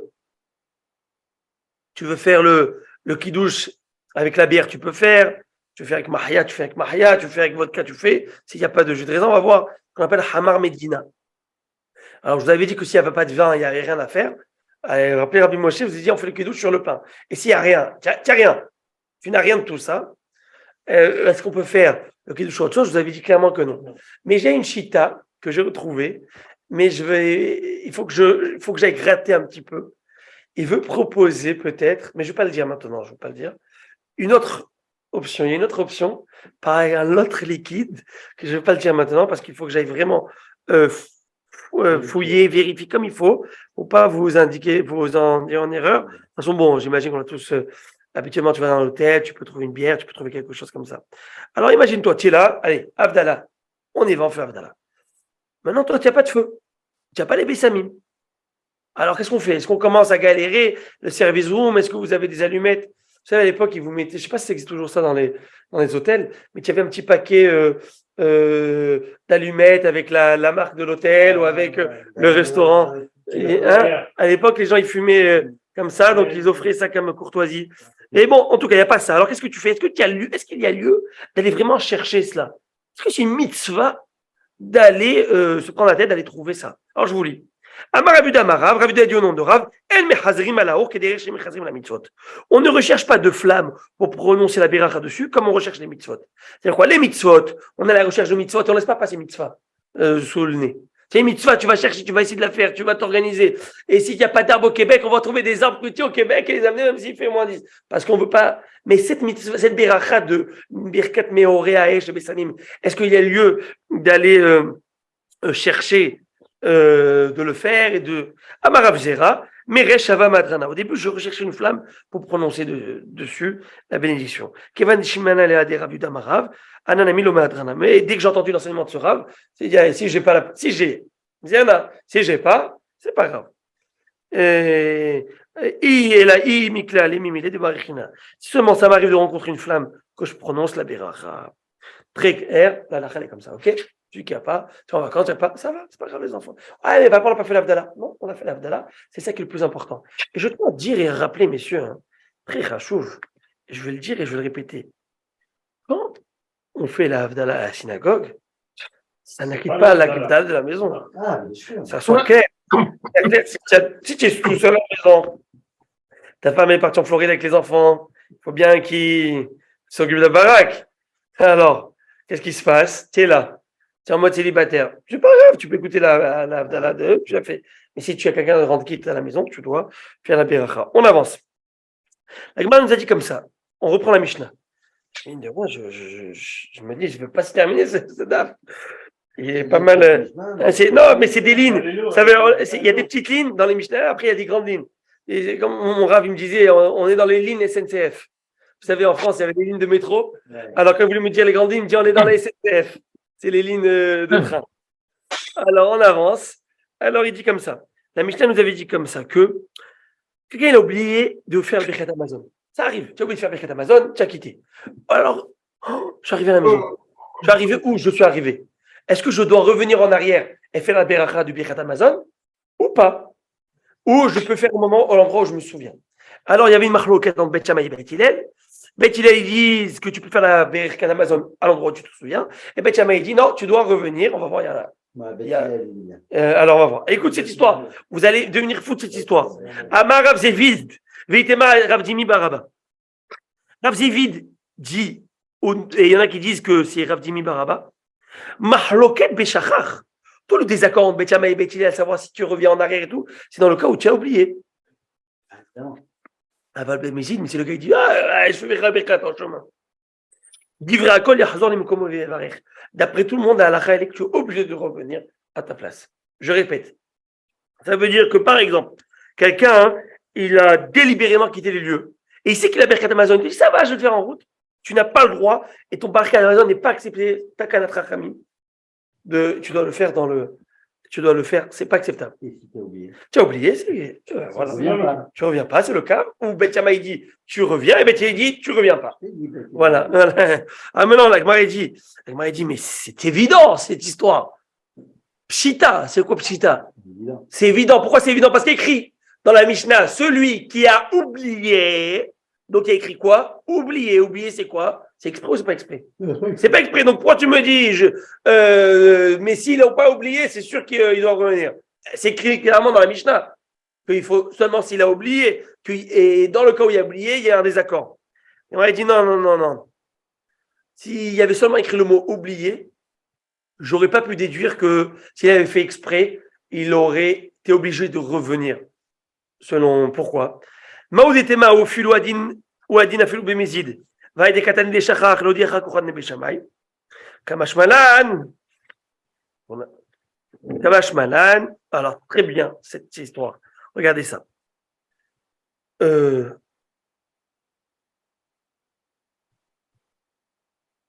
[SPEAKER 1] veux faire le kidouche avec la bière, tu peux faire. Tu veux faire avec Mahia, tu fais avec Mahia. Tu veux faire avec vodka, tu fais. S'il n'y a pas de jus de raisin, on va voir ce qu'on appelle Hamar Medina. Alors, je vous avais dit que s'il n'y avait pas de vin, il n'y avait rien à faire. Allez, rappelez Rabbi Moshe, vous avez dit on fait le kidouche sur le pain. Et s'il n'y a rien, tu n'as rien de tout ça, est-ce qu'on peut faire le kidouche sur autre chose? Je vous avais dit clairement que non. Mais j'ai une chita que j'ai retrouvée, mais il faut que j'aille gratter un petit peu. Il veut proposer peut-être, mais je ne vais pas le dire maintenant, une autre option. Il y a une autre option, pareil, un autre liquide, que je ne vais pas le dire maintenant parce qu'il faut que j'aille vraiment fouiller, vérifier comme il faut, pour pas vous en dire en erreur. De toute façon, bon, j'imagine qu'on a tous, habituellement, tu vas dans l'hôtel, tu peux trouver une bière, tu peux trouver quelque chose comme ça. Alors, imagine-toi, tu es là, allez, Havdalah, on y va, on fait Havdalah. Maintenant, toi, tu n'as pas de feu, tu n'as pas les bessamines. Alors, qu'est-ce qu'on fait? Est-ce qu'on commence à galérer le service room? Est-ce que vous avez des allumettes? Vous savez, à l'époque, ils vous mettaient, je ne sais pas si ça existe toujours ça dans les hôtels, mais il y avait un petit paquet d'allumettes avec la marque de l'hôtel ou avec le restaurant. Et, à l'époque, les gens, ils fumaient comme ça, donc ils offraient ça comme courtoisie. Mais bon, en tout cas, il n'y a pas ça. Alors, qu'est-ce que tu fais? Est-ce qu'il y a lieu d'aller vraiment chercher cela? Est-ce que c'est une mitzvah d'aller se prendre la tête, d'aller trouver ça? Alors, je vous lis. Amar Rav Yuda dit au nom de Rav, on ne recherche pas de flamme pour prononcer la beracha dessus, comme on recherche les mitzvot. C'est-à-dire quoi? Les mitzvot, on est à la recherche de mitzvot, on ne laisse pas passer mitzvah sous le nez. C'est une mitzvah, tu vas chercher, tu vas essayer de la faire, tu vas t'organiser. Et s'il n'y a pas d'arbres au Québec, on va trouver des arbres fruitiers au Québec et les amener même s'il fait moins 10. Parce qu'on ne veut pas. Mais cette mitzvah, cette beracha de Birkat Meorea Esh Besanim, est-ce qu'il y a lieu d'aller chercher de le faire et de Amarav Zera, Meresh Ava Madrana. Au début, je recherchais une flamme pour prononcer dessus la bénédiction. Kevan Shimana Leade Rav Yuda Marav, Ananami Lo Madrana. Mais dès que j'ai entendu l'enseignement de ce Rav, si j'ai pas si j'ai pas, c'est pas grave. Si seulement ça m'arrive de rencontrer une flamme que je prononce la beracha. Très clair, la lacha est comme ça, ok? Tu qui a pas, tu es en vacances, tu n'as pas, ça va, c'est pas grave les enfants. Ah, mais papa, on n'a pas fait l'Havdalah. Non, on a fait l'Havdalah, c'est ça qui est le plus important. Et je dois dire et rappeler, messieurs, très rachouv, je vais le dire et je vais le répéter. Quand on fait la Havdalah à la synagogue, ça n'acquitte pas la Havdalah de la maison.
[SPEAKER 4] Ah, bien sûr.
[SPEAKER 1] Ça soit clair. Si tu es tout seul à la maison, ta femme est partie en Floride avec les enfants, il faut bien qu'ils s'occupent de la baraque. Alors, qu'est-ce qui se passe? Tu es là. Tu es en mode célibataire. C'est pas grave, tu peux écouter la Havdalah de tu l'as fait. Mais si tu as quelqu'un de rendre quitte à la maison, tu dois faire la beracha. On avance. La Gemara nous a dit comme ça. On reprend la Mishnah. Je me dis, je ne veux pas se terminer ce daf. Il est pas mal. Non, mais c'est des lignes. Il y a des petites lignes dans les Mishnah, après il y a des grandes lignes. Et comme mon Rav il me disait, on est dans les lignes SNCF. Vous savez, en France, il y avait des lignes de métro. Alors, quand vous voulez me dire les grandes lignes, il me dit on est dans la SNCF. C'est les lignes de train. Alors, on avance. Alors, il dit comme ça. La Mishnah nous avait dit comme ça que quelqu'un il a oublié de faire le Birkat Amazon. Ça arrive. Tu as oublié de faire le Birkat Amazon, tu as quitté. Alors, je suis arrivé à la maison. Je suis arrivé où je suis arrivé. Est-ce que je dois revenir en arrière et faire la Beracha du Birkat Amazon ou pas? Ou je peux faire au moment, à l'endroit où je me souviens. Alors, il y avait une marloquette entre Beth Shammai et Beth Hillel. Beth Hillel, ils disent que tu peux faire la Birkat Amazon à l'endroit où tu te souviens. Et Beth Shammai, il dit non, tu dois revenir. On va voir, il y a alors, on va voir. Écoute cette histoire. Vous allez devenir fou de cette histoire. Amar Rav Zevid, Veitema Rav Dimi Baraba. Rav Zevid dit, et il y en a qui disent que c'est Rav Dimi Baraba, Mahloket Beshachach. Tout le désaccord entre Beth Shammai et Beth Hillel, à savoir si tu reviens en arrière et tout, c'est dans le cas où tu as oublié. Aval Ben Mezid, mais c'est le gars qui dit je fais la Birkat en chemin. D'après tout le monde, à la Khaïlek, tu es obligé de revenir à ta place. Je répète. Ça veut dire que, par exemple, quelqu'un, il a délibérément quitté les lieux. Et il sait qu'il a Birkat Amazon. Il dit, ça va, je vais le faire en route. Tu n'as pas le droit. Et ton Birkat Amazon n'est pas accepté. Takanat Rachami. Tu dois le faire dans le. Tu dois le faire. C'est pas acceptable.
[SPEAKER 4] Et si tu as oublié?
[SPEAKER 1] Tu as oublié. Voilà. Tu reviens pas. C'est le cas où Beth Shammai dit, tu reviens. Et Beth Hillel dit, tu reviens pas. Voilà. Ah, maintenant, la Gemara dit, mais c'est évident, cette histoire. Pshita, c'est quoi Pshita? C'est évident. Pourquoi c'est évident? Parce qu'il y a écrit dans la Mishnah, celui qui a oublié. Donc, il y a écrit quoi? Oublier. Oublier, c'est quoi? C'est exprès ou c'est pas exprès? C'est pas exprès. Donc, pourquoi tu me dis, mais s'il n'a pas oublié, c'est sûr qu'il doit revenir. C'est écrit clairement dans la Mishnah qu'il faut seulement s'il a oublié. Et dans le cas où il a oublié, il y a un désaccord. Et on a dit non. S'il y avait seulement écrit le mot oublier, j'aurais pas pu déduire que s'il avait fait exprès, il aurait été obligé de revenir. Selon pourquoi? Maoudetema ou filouadin ou adin afilou bemezid. Va aider katan de shachach l'odiacha kochan nebe shamay. Kamashmalan. Kamashmalan. Alors, très bien, cette histoire. Regardez ça.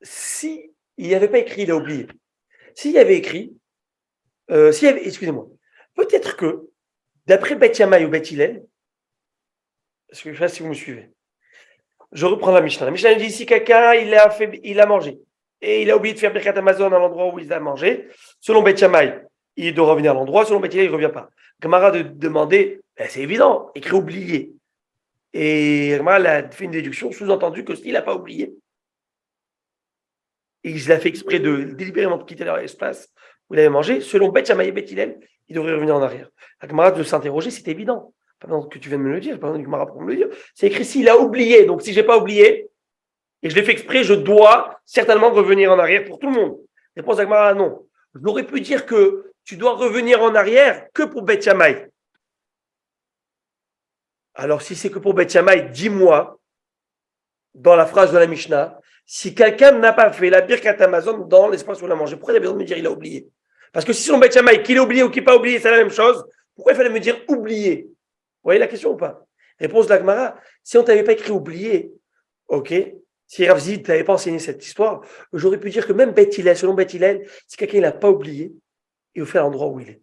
[SPEAKER 1] Si il n'y avait pas écrit, il a oublié. S'il y avait écrit, excusez-moi, peut-être que, d'après Beth Shammai ou Beth Hillel, parce que je ne sais pas si vous me suivez, je reprends la Mishnah. La Mishnah dit ici, quelqu'un, il a mangé, et il a oublié de faire Birkat Amazon à l'endroit où il a mangé. Selon Beth Shammai, il doit revenir à l'endroit, selon Beth Hillel, il ne revient pas. Gamara de demander, c'est évident, écrit oublié. Et Gamara a fait une déduction, sous-entendu que s'il n'a pas oublié, et il a fait exprès de délibérément quitter l'espace où il avait mangé, selon Beth Shammai et Beth Hillel, il devrait revenir en arrière. La camarade de s'interroger, c'est évident. Pas besoin que tu viennes me le dire, pas besoin que Mara pour me le dire. C'est écrit s'il a oublié. Donc si je n'ai pas oublié, et je l'ai fait exprès, je dois certainement revenir en arrière pour tout le monde. Réponse d'Agmara, non. J'aurais pu dire que tu dois revenir en arrière que pour Beth Shammai. Alors si c'est que pour Beth Shammai, dis-moi, dans la phrase de la Mishnah, si quelqu'un n'a pas fait la Birkat Amazon dans l'espace où il a mangé, pourquoi il a besoin de me dire il a oublié? Parce que si son Beth Shammai, qu'il a oublié ou qu'il n'a pas oublié, c'est la même chose, pourquoi il fallait me dire oublier? Vous voyez la question ou pas? Réponse de la Gemara, si on ne t'avait pas écrit oublier, ok, si Rav Zid ne t'avait pas enseigné cette histoire, j'aurais pu dire que même Beth Hillel, selon Beth Hillel, si quelqu'un n'a pas oublié, il faut faire l'endroit où il est.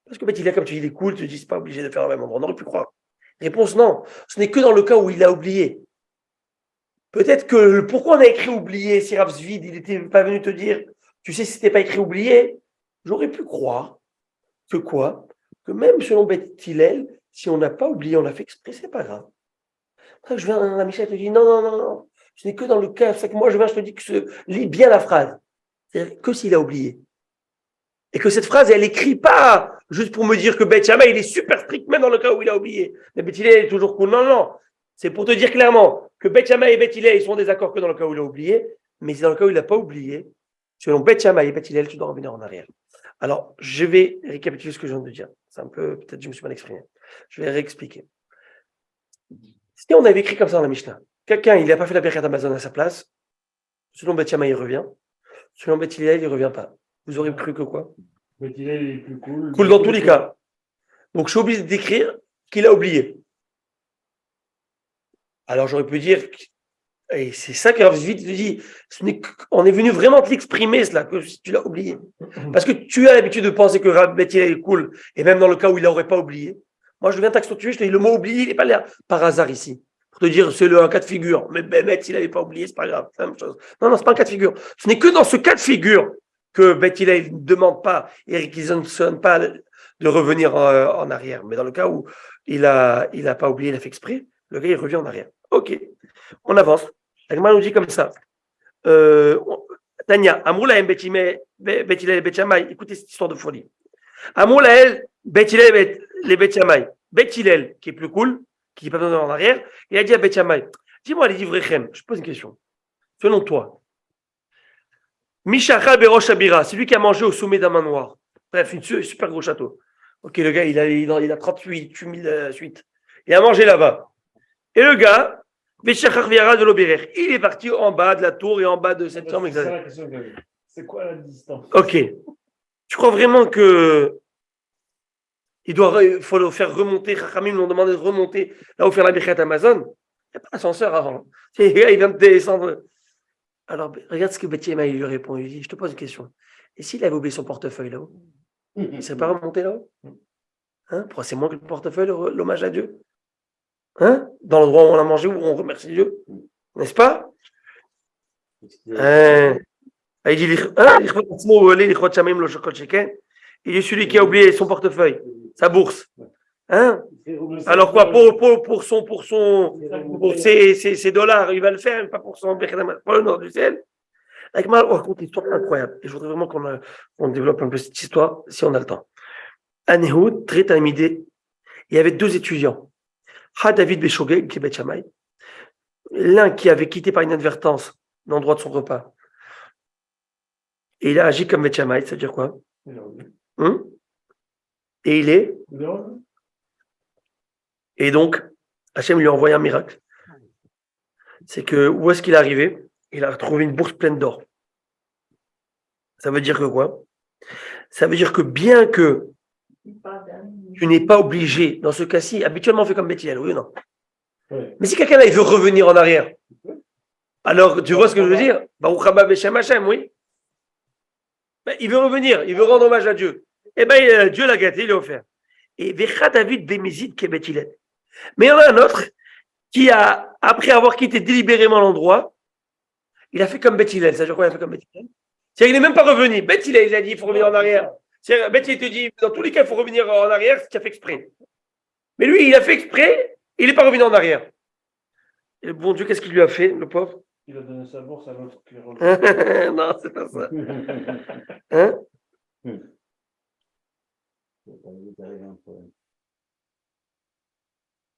[SPEAKER 1] Parce que Beth Hillel, comme tu dis, il est cool, tu te dis c'est pas obligé de faire le même endroit. On aurait pu croire. Réponse non, ce n'est que dans le cas où il a oublié. Peut-être que pourquoi on a écrit oublier, si Rav Zvid, il n'était pas venu te dire, tu sais, si c'était pas écrit oublier, j'aurais pu croire que quoi? Que même selon Beth Hillel, si on n'a pas oublié, on l'a fait exprès, c'est pas grave. Après, je viens à Michel et te dis non. Ce n'est que dans le cas, c'est que moi je viens, je te dis que lis bien la phrase. C'est-à-dire que s'il a oublié. Et que cette phrase, elle écrit pas juste pour me dire que Beth Shammai, il est super strict même dans le cas où il a oublié. Mais Beth Hillel est toujours cool. Non. C'est pour te dire clairement que Beth Shammai et Beth Hillel, ils sont désaccords que dans le cas où il a oublié. Mais c'est dans le cas où il n'a pas oublié. Selon Beth Shammai et Beth Hillel, tu dois revenir en arrière. Alors, je vais récapituler ce que je viens de dire. C'est un peu, peut-être je me suis mal exprimé. Je vais réexpliquer. Si on avait écrit comme ça dans la Mishnah, quelqu'un, il n'a pas fait la Birkat Amazon à sa place, selon Beth Shammai, il revient. Selon Beth Hillel, il ne revient pas. Vous aurez cru que quoi?
[SPEAKER 2] Beth Hillel est plus cool.
[SPEAKER 1] Cool dans tous les cas. Donc, je suis obligé d'écrire qu'il a oublié. Alors, j'aurais pu dire Et c'est ça que vite te dit. On est venu vraiment te l'exprimer, cela, que tu l'as oublié. Parce que tu as l'habitude de penser que Rabbi Beth Hillel est cool, et même dans le cas où il n'aurait pas oublié. Moi, je viens t'accentuer, je te dis le mot oublié, il n'est pas là par hasard ici. Pour te dire, c'est un cas de figure. Mais Beth, s'il n'avait pas oublié, c'est pas grave. C'est la même chose. Non, c'est pas un cas de figure. Ce n'est que dans ce cas de figure que Beth Hillel ne demande pas et réquisitionne pas de revenir en arrière. Mais dans le cas où il a pas oublié, il a fait exprès, le gars, il revient en arrière. Ok. On avance. La Gemara nous dit comme ça. Tania, Amrou lahem Bet Hillel et Bet Shammai. Écoutez cette histoire de folie. Amrou lahem Bet Hillel les Bet Shammai. Bet Hillel, qui est plus cool, qui n'est pas besoin en arrière, il a dit à Bet Shammai, dis-moi les livrechem, je pose une question. Selon toi, Mishachal Berosh Abira, c'est lui qui a mangé au sommet d'un manoir. Bref, un super gros château. Ok, le gars, il a 38 000 suites. Il a mangé là-bas. Et le gars, Veshachar Viara de l'Oberer, il est parti en bas de la tour et en bas de cette chambre.
[SPEAKER 2] C'est ça la question que j'avais. C'est quoi la distance?
[SPEAKER 1] Ok. Tu crois vraiment que faut le faire remonter? Chachamim l'ont demandé de remonter là où faire la Birkat Amazon. Il n'y a pas d'ascenseur avant. Le gars, il vient de descendre. Alors, regarde ce que Beth Shammai lui répond. Il lui dit, je te pose une question. Et s'il avait oublié son portefeuille là-haut, il ne serait pas remonté là-haut? Hein? Pourquoi c'est moins que le portefeuille, l'hommage à Dieu? Hein? Dans l'endroit où on a mangé, où on remercie Dieu. N'est-ce pas? Il dit, il est celui qui a oublié son portefeuille, sa bourse. Hein? Alors quoi, pour ses dollars, il va le faire, pas pour son pour le nord du ciel. Avec moi, on raconte une histoire incroyable. Et je voudrais vraiment qu'on développe un peu cette histoire, si on a le temps. À Nehud, très tamidé, il y avait deux étudiants. Ha David Beshogeg, qui est Bet Shammai. L'un qui avait quitté par inadvertance l'endroit de son repas. Et il a agi comme Bet Shammai, ça veut dire quoi? Et il est. Et donc, Hachem lui a envoyé un miracle. C'est que, où est-ce qu'il est arrivé? Il a retrouvé une bourse pleine d'or. Ça veut dire que quoi? Ça veut dire que bien que tu n'es pas obligé, dans ce cas-ci, habituellement on fait comme Beth Hillel, oui ou non?
[SPEAKER 2] Oui.
[SPEAKER 1] Mais si quelqu'un là, il veut revenir en arrière, alors tu vois ce que je veux dire? Baruch haba b'shem Hashem, oui. Ben, il veut revenir, il veut rendre hommage à Dieu. Eh bien, Dieu l'a gâté, il l'a offert. Et Vecha David Bémézid qui est Beth Hillel. Mais il y en a un autre qui a, après avoir quitté délibérément l'endroit, il a fait comme Beth Hillel. Ça veut dire quoi, il a fait comme Beth Hillel? C'est-à-dire qu'il n'est même pas revenu. Beth Hillel, il a dit, il faut revenir en arrière. Beth Hillel te dit, dans tous les cas, il faut revenir en arrière, c'est ce qu'il a fait exprès. Mais lui, il a fait exprès, il n'est pas revenu en arrière. Et le bon Dieu, qu'est-ce qu'il lui a fait, le pauvre?
[SPEAKER 2] Il a donné sa bourse à l'autre qui
[SPEAKER 1] non, c'est pas ça. Hein?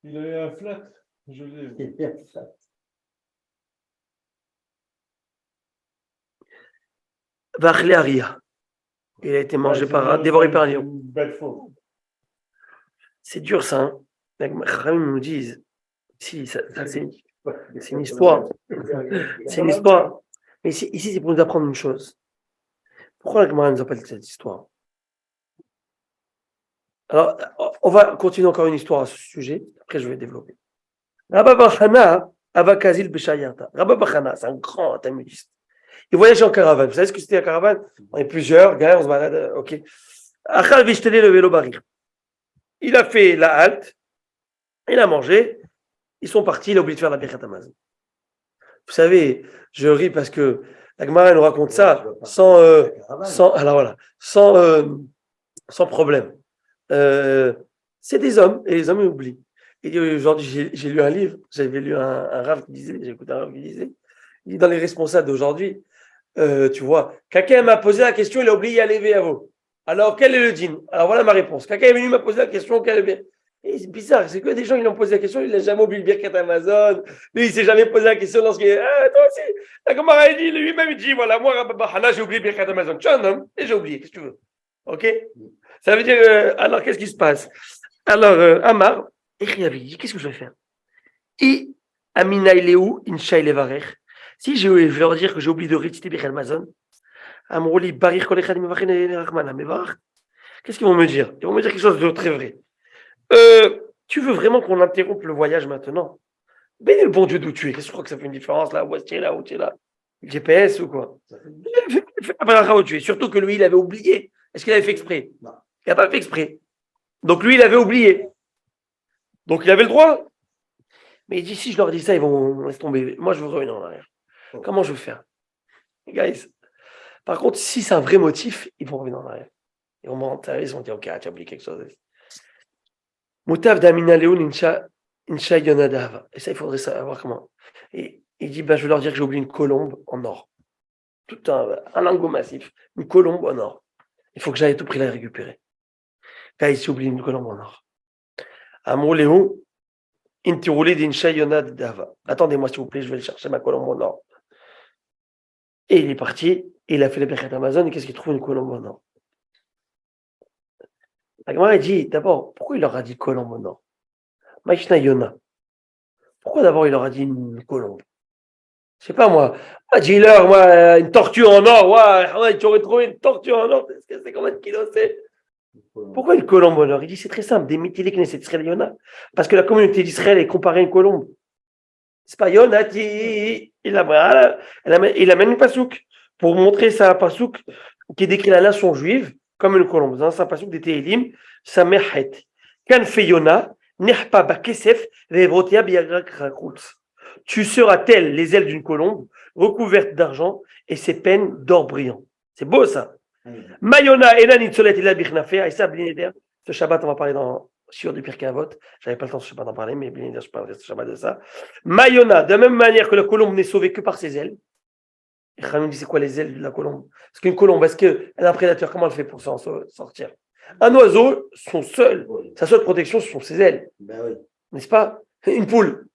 [SPEAKER 2] Il a eu un flat. Je l'ai.
[SPEAKER 1] Vachlé Aria. Il a été mangé dévoré par un lion.
[SPEAKER 2] Belle faute.
[SPEAKER 1] C'est dur ça. Hein? Les Chachamim nous disent, si, ça c'est une histoire. C'est une histoire. Mais ici, c'est pour nous apprendre une chose. Pourquoi la Gemara nous appelle cette histoire? Alors, on va continuer encore une histoire à ce sujet. Après, je vais développer. Rabba bar Chana, Avakazil Beshayata. Rabba bar Chana, c'est un grand talmudiste. Il voyageait en caravane. Vous savez ce que c'était la caravane? On est plusieurs, gars, on se balade. Ok. Achal Vishtele le vélo barir. Il a fait la halte. Il a mangé. Ils sont partis. Il a oublié de faire la Birkat Hamazon. Vous savez, je ris parce que la Gemara nous raconte ça sans problème. C'est des hommes et les hommes ils oublient. Et aujourd'hui, j'ai lu un livre, j'avais lu un Rav qui disait, j'ai écouté un Rav qui disait, il dit dans les responsables d'aujourd'hui, tu vois, quelqu'un m'a posé la question, il a oublié à lever à vous. Alors, quel est le dîn? Alors voilà ma réponse. Quelqu'un est venu m'a posé la question, quel est le bien? Et c'est bizarre, c'est que des gens, ils l'ont posé la question, il n'a jamais oublié le Birkat Amazon. Lui, il ne s'est jamais posé la question lorsqu'il toi aussi. La Gemara, il dit, lui-même, il dit, voilà, moi, Rabba j'ai oublié le Birkat Amazon. Tu es un homme, et j'ai oublié, qu'est-ce que tu veux? Ok? Ça veut dire, alors, qu'est-ce qui se passe? Alors, Amar, il dit, qu'est-ce que je vais faire? Et Amina Ileu, Incha Ilevarech. Si je vais leur dire que j'ai oublié de réciter Birkat Amazon, Amrouli, Barir Kolechad Mivachin Rachmana, Mevarach. Qu'est-ce qu'ils vont me dire? Ils vont me dire quelque chose de très vrai. Tu veux vraiment qu'on interrompe le voyage maintenant? Bénis le bon Dieu d'où tu es. Qu'est-ce que tu crois que ça fait une différence là? Où tu es là? Où tu es là? Le GPS ou quoi? Fais la bracha où tu es. Surtout que lui, il avait oublié. Est-ce qu'il avait fait exprès?
[SPEAKER 4] Non.
[SPEAKER 1] Il n'a pas fait exprès. Donc lui, il avait oublié. Donc il avait le droit. Mais il dit, si je leur dis ça, ils vont laisser tomber. Moi, je veux revenir en arrière. Comment je veux faire? Guys. Par contre, si c'est un vrai motif, ils vont revenir en arrière. Ils vont monter, ils vont dire, ok, tu as oublié quelque chose. Moutav d'Amina Léon Incha Yonadav. Et ça, il faudrait savoir comment. Et il dit, je vais leur dire que j'ai oublié une colombe en or. Tout un lingot massif. Une colombe en or. Il faut que j'aille à tout prix la récupérer. Quand il s'est oublié une colombe en or. Amrou Léon, Intiroulé d'Incha Yonadav. Attendez-moi, s'il vous plaît, je vais aller chercher ma colombe en or. Et il est parti, et il a fait les Birkat Amazon, et qu'est-ce qu'il trouve? Une colombe en or. La Gemara dit, d'abord, pourquoi il leur a dit colombe en or? Maïshna Yona. Pourquoi d'abord il leur a dit une colombe? Je sais pas moi. Dis-leur, moi, une tortue en or. Ouais, tu aurais trouvé une tortue en or. C'est combien de kilos c'est? Pourquoi une colombe en or? Il dit, c'est très simple. Des mythiques Knesset Israël Yona. Parce que la communauté d'Israël est comparée à une colombe. C'est pas Yonati. Il amène une pasouk pour montrer sa pasouk qui décrit la nation juive comme une colombe. Dans sa pasouk des Télim, sa merhet. Kan fait Yona. Tu seras tel les ailes d'une colombe, recouvertes d'argent et ses pennes d'or brillant. C'est beau ça. Mayona et et ça, ce Shabbat, on va parler sur du Pirkei Avot. J'avais pas le temps ce Shabbat d'en parler, mais je parlerai ce Shabbat de ça. Mayona, de la même manière que la colombe n'est sauvée que par ses ailes. Et Khamim dit c'est quoi les ailes de la colombe? Parce qu'une colombe, est-ce qu'elle a un prédateur? Comment elle fait pour s'en sortir? Un oiseau, sa seule protection, ce sont ses ailes.
[SPEAKER 4] Ben oui.
[SPEAKER 1] N'est-ce pas? Une poule.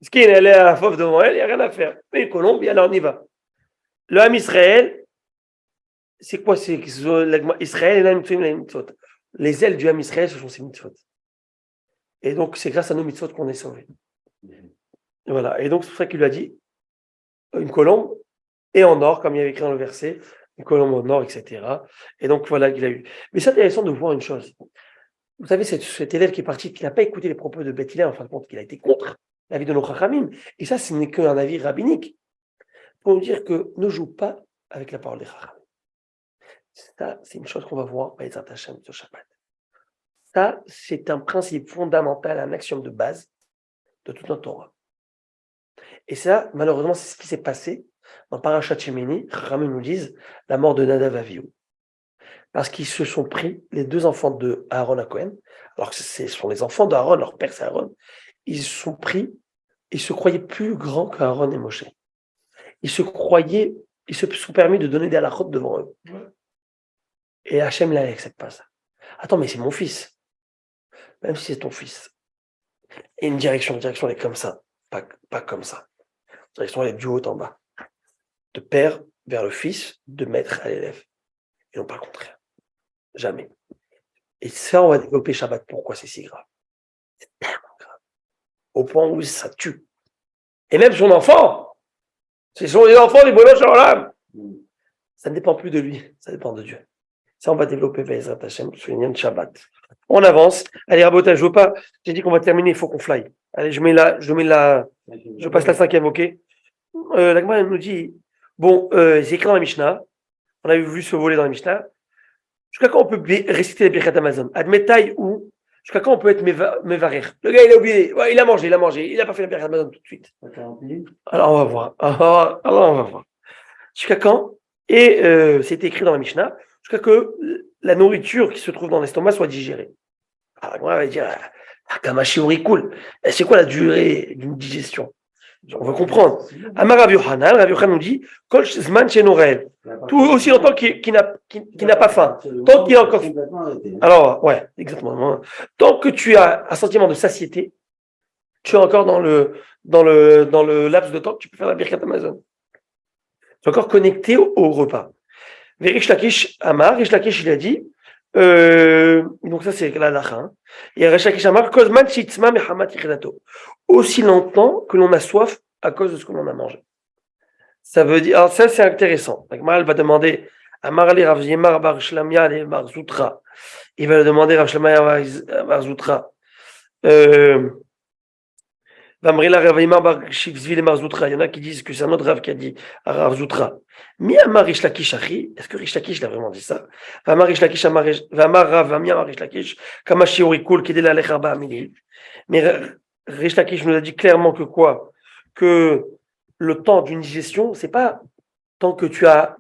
[SPEAKER 1] Ce qui est, elle est à fauve devant elle, il n'y a rien à faire. Mais une colombe, alors on y va. Le Ham Israël, c'est quoi? C'est Israël et la mitzvot. Les ailes du Ham Israël, ce sont ses mitzvot. Et donc, c'est grâce à nos mitzvot qu'on est sauvés. Voilà. Et donc, c'est pour ça qu'il lui a dit une colombe et en or, comme il y avait écrit dans le verset, une colombe en or, etc. Et donc, voilà qu'il a eu. Mais c'est intéressant de voir une chose. Vous savez, cet élève qui est parti, qui n'a pas écouté les propos de Beth Hillel, en fin de compte, qu'il a été contre l'avis de nos Chachamim. Et ça, ce n'est qu'un avis rabbinique. Pour nous dire que ne joue pas avec la parole des Chachamim. Ça, c'est une chose qu'on va voir par les Hashem ce Shabbat. Ça, c'est un principe fondamental, un axiome de base de toute notre Torah. Et ça, malheureusement, c'est ce qui s'est passé dans Parashat Shemini. Chachamim nous disent la mort de Nadav Avihu. Parce qu'ils se sont pris, les deux enfants de Aaron à Cohen, alors que ce sont les enfants d'Aaron, leur père c'est Aaron, ils se sont pris, ils se croyaient plus grands qu'Aaron et Moshe. Ils se sont permis de donner des halachot devant eux. Ouais. Et Hachem là, n'accepte pas ça. Attends, mais c'est mon fils. Même si c'est ton fils. Et une direction elle est comme ça, pas comme ça. La direction, elle est du haut en bas. De père vers le fils, de maître à l'élève. Et non pas le contraire. Jamais. Et ça, on va développer Shabbat. Pourquoi c'est si grave? C'est tellement grave. Au point où ça tue. Et même son enfant, ce sont les enfants des bonheurs sur l'âme. Ça ne dépend plus de lui, ça dépend de Dieu. Ça, on va développer Be'ezrat Hashem, souvenir de Shabbat. On avance. Allez, Rabotage, j'ai dit qu'on va terminer, il faut qu'on fly. Allez, je passe la 5e, ok? La Gemara nous dit, c'est écrit dans la Mishnah, on avait vu ce volet dans la Mishnah, jusqu'à quand on peut réciter les Birkat Amazon? Admettaille ou jusqu'à quand on peut être Mevarer? Le gars, il a oublié. Ouais, il a mangé. Il n'a pas fait la Birkat Amazon tout de suite. Alors, on va voir. Alors, on va voir. Jusqu'à quand? Et c'était écrit dans la Mishnah, jusqu'à que la nourriture qui se trouve dans l'estomac soit digérée. Alors, on va dire, Kamashi cool. C'est quoi la durée d'une digestion? On veut comprendre. Amar Rav Yochanan nous dit, Kol Zman Shenorel. Tout aussi longtemps qu'il n'a pas faim. Tant qu'il a encore. Alors, ouais, exactement. Tant que tu as un sentiment de satiété, tu es encore dans le laps de temps que tu peux faire la Birkat Amazon. Tu es encore connecté au repas. Rish Lakish Amar, Rish Lakish, il a dit, donc ça c'est la lacha. Et Rish Lakish Amar, Kozman Shitzma Mehamat Yichelato. Aussi longtemps que l'on a soif à cause de ce que l'on a mangé. Ça veut dire, alors ça c'est intéressant. Donc Maral va demander à Marali Rav Yemar Bar Shlamia et Bar Zoutra. Il va le demander Rav Shlamia Bar Zoutra. Vamrila Ravaima Bar Shivzvile Marzoutra. Il y en a qui disent que c'est un autre Rav qui a dit à Marzoutra. Miyamar Rish Lakish Achi. Est-ce que Rish Lakish l'a vraiment dit ça? Vamar Rish Lakish Vamar Rav Vamiyamar Rish Lakish. Kamashiori Kul Kedel Alech Arba Aminin. Mais Rish Lakish nous a dit clairement que quoi? Que le temps d'une digestion, c'est pas tant que tu as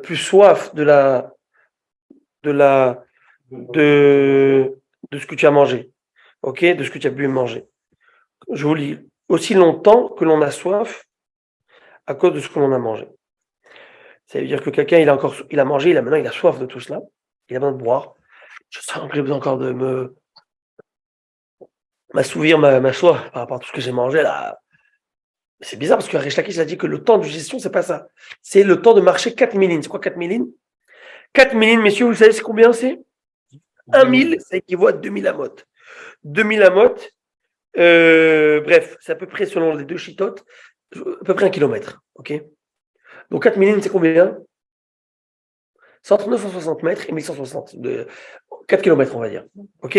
[SPEAKER 1] plus soif de ce que tu as mangé, ok, de ce que tu as pu manger. Je vous lis, aussi longtemps que l'on a soif à cause de ce que l'on a mangé. Ça veut dire que quelqu'un, il a mangé, maintenant il a soif de tout cela, il a besoin de boire. Je sens que j'ai besoin encore de m'assouvir ma soif par rapport à tout ce que j'ai mangé là. C'est bizarre parce que Rish Lakish a dit que le temps de digestion, c'est pas ça. C'est le temps de marcher 4 millines. C'est quoi 4 millines? 4 millines, messieurs, vous savez c'est combien c'est? 1 000, ça équivaut à 2000 amotes. 2000 amotes, bref, c'est à peu près, selon les deux chitotes, à peu près 1 kilomètre. Ok. Donc 4 millines, c'est combien? 960 mètres et 1160. 4 kilomètres, on va dire. Ok.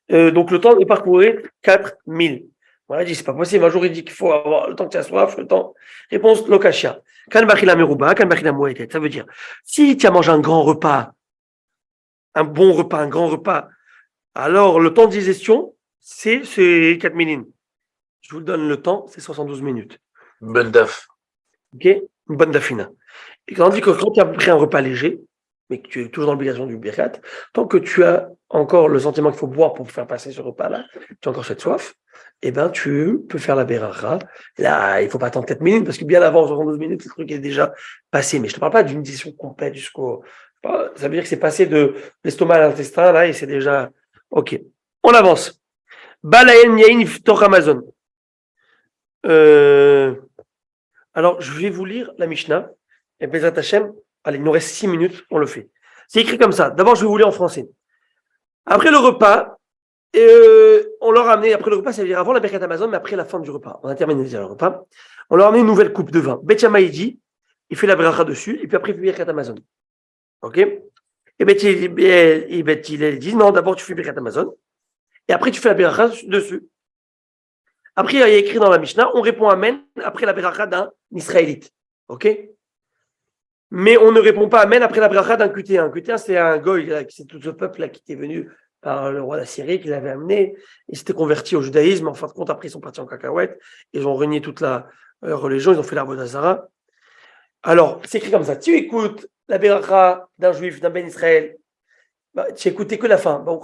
[SPEAKER 1] Donc le temps de parcourir 4000. On a dit, c'est pas possible. Un jour, il dit qu'il faut avoir le temps que tu as soif, le temps. Réponse, lokashia. Kan bachila meruba, kan bachila mouetet. Ça veut dire, si tu as mangé un grand repas, un bon repas, un grand repas, alors le temps de digestion, c'est 4 millines. Je vous donne le temps, c'est 72 minutes.
[SPEAKER 5] Bonne daf.
[SPEAKER 1] Ok? Une bonne dafina. Et tandis que quand tu as pris un repas léger, mais que tu es toujours dans l'obligation du birkat, tant que tu as encore le sentiment qu'il faut boire pour faire passer ce repas-là, tu as encore cette soif, eh ben, tu peux faire la beracha. Là, il faut pas attendre 4 minutes, parce que bien avant 72 minutes, le truc est déjà passé. Mais je te parle pas d'une digestion complète jusqu'au, ça veut dire que c'est passé de l'estomac à l'intestin, là, et c'est déjà, ok. On avance. Balayen yain tor Amazon. Alors, je vais vous lire la Mishnah. Et Bezrat Hashem, allez, il nous reste 6 minutes, on le fait. C'est écrit comme ça. D'abord, je vais vous lire en français. Après le repas, on leur a amené, après le repas, ça veut dire avant la Birkat Amazon, mais après la fin du repas. On a terminé déjà le repas. On leur a amené une nouvelle coupe de vin. Bet Shammai dit, il fait la bracha dessus, et puis après, il fait Birkat Amazon. Ok? Et Bet Hillel dit, non, d'abord, tu fais Birkat Amazon, et après, tu fais la bracha dessus. Après, il y a écrit dans la Mishnah, on répond Amen après la bracha d'un Israélite. Ok? Mais on ne répond pas Amen après la bracha d'un QT1. Un QT1, c'est un goy, c'est tout ce peuple-là qui était venu par le roi d'Assyrie, qui l'avait amené. Ils s'étaient convertis au judaïsme. En fin de compte, après, ils sont partis en cacahuète. Ils ont renié toute la religion. Ils ont fait l'arbre d'Azara. Alors, c'est écrit comme ça. Tu écoutes la bracha d'un juif, d'un ben Israël. Bah, tu écoutais que la fin. Bon,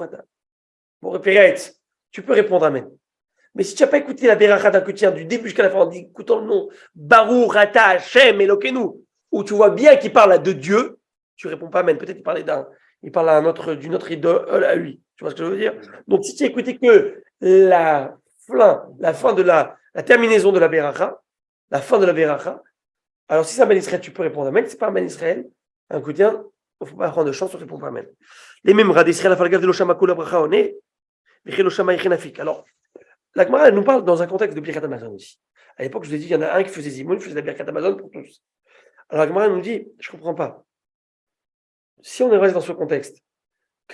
[SPEAKER 1] tu peux répondre Amen. Mais si tu n'as pas écouté la beracha d'un QT1 du début jusqu'à la fin, en écoutant le nom Baruch Ata Hashem Elokeinu, où tu vois bien qu'il parle de Dieu, tu réponds pas Amen. Peut-être il parle à d'une autre idole à lui. Tu vois ce que je veux dire? Donc, si tu écoutais que la fin de la terminaison de la beracha, la fin de la beracha, alors si c'est un Ben Israël, tu peux répondre Amen. Si c'est pas un Ben Israël, un quotidien, il ne faut pas prendre de chance, on ne répond pas Amen. Les mêmes rad Israël, Falgav de l'Oshama Kula Bracha Oné, Michel Oshama Yechenafik. Alors, la Gemara, elle nous parle dans un contexte de Birkat Amazon aussi. À l'époque, je vous ai dit, il y en a un qui faisait Zimoun, qui faisait la Birkat Amazon pour tous. Alors la Gemara nous dit, je ne comprends pas. Si on est resté dans ce contexte,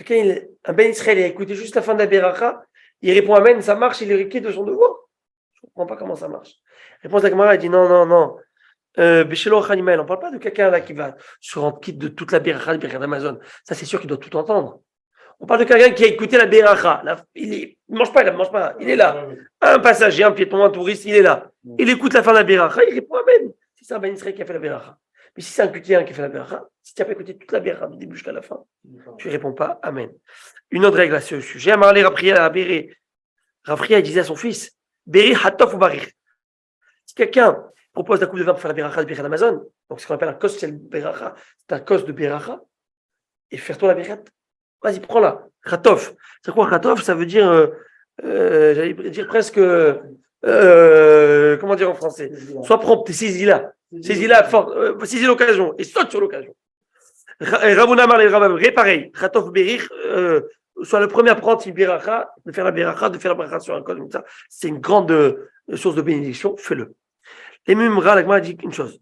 [SPEAKER 1] un Ben Israël, il a écouté juste la fin de la Beracha, il répond Amen, ça marche, il est riqué de son devoir. Je ne comprends pas comment ça marche. Réponse de la Gemara, elle dit non. Béchelo Khanimael, on ne parle pas de quelqu'un là qui va se rendre quitte de toute la Beracha, de Birkat Amazon. Ça, c'est sûr qu'il doit tout entendre. On parle de quelqu'un qui a écouté la Beracha. Il ne mange pas, il est là. Un passager, un piéton, un touriste, il est là. Il écoute la fin de la Beracha, il répond Amen. Si c'est un Ben Israël qui a fait la Beracha. Mais si c'est un QT1 qui a fait la Beracha, si tu n'as pas écouté toute la Beracha du début jusqu'à la fin, tu ne réponds pas Amen. Une autre règle à ce sujet. Amarlé Rapria à Béré. Rapria, il disait à son fils, Béré Hatof ou Barir. Si quelqu'un propose la coupe de vin pour faire la Beracha de Birkat Amazon, donc ce qu'on appelle un kos de Beracha, c'est un kos de Beracha, et faire-toi la Beracha. Vas-y, prends-la. Khatov. C'est quoi Khatov? Ça veut dire, j'allais dire presque, comment dire en français? Sois prompt, saisis-la. Saisis-la, saisis l'occasion et saute sur l'occasion. Rabouna Marley Rababri, pareil. Khatov Berir, soit le premier à prendre une beracha, de faire la beracha sur un code comme ça. C'est une grande source de bénédiction, fais-le. Les Mumra, la Gemara dit une chose.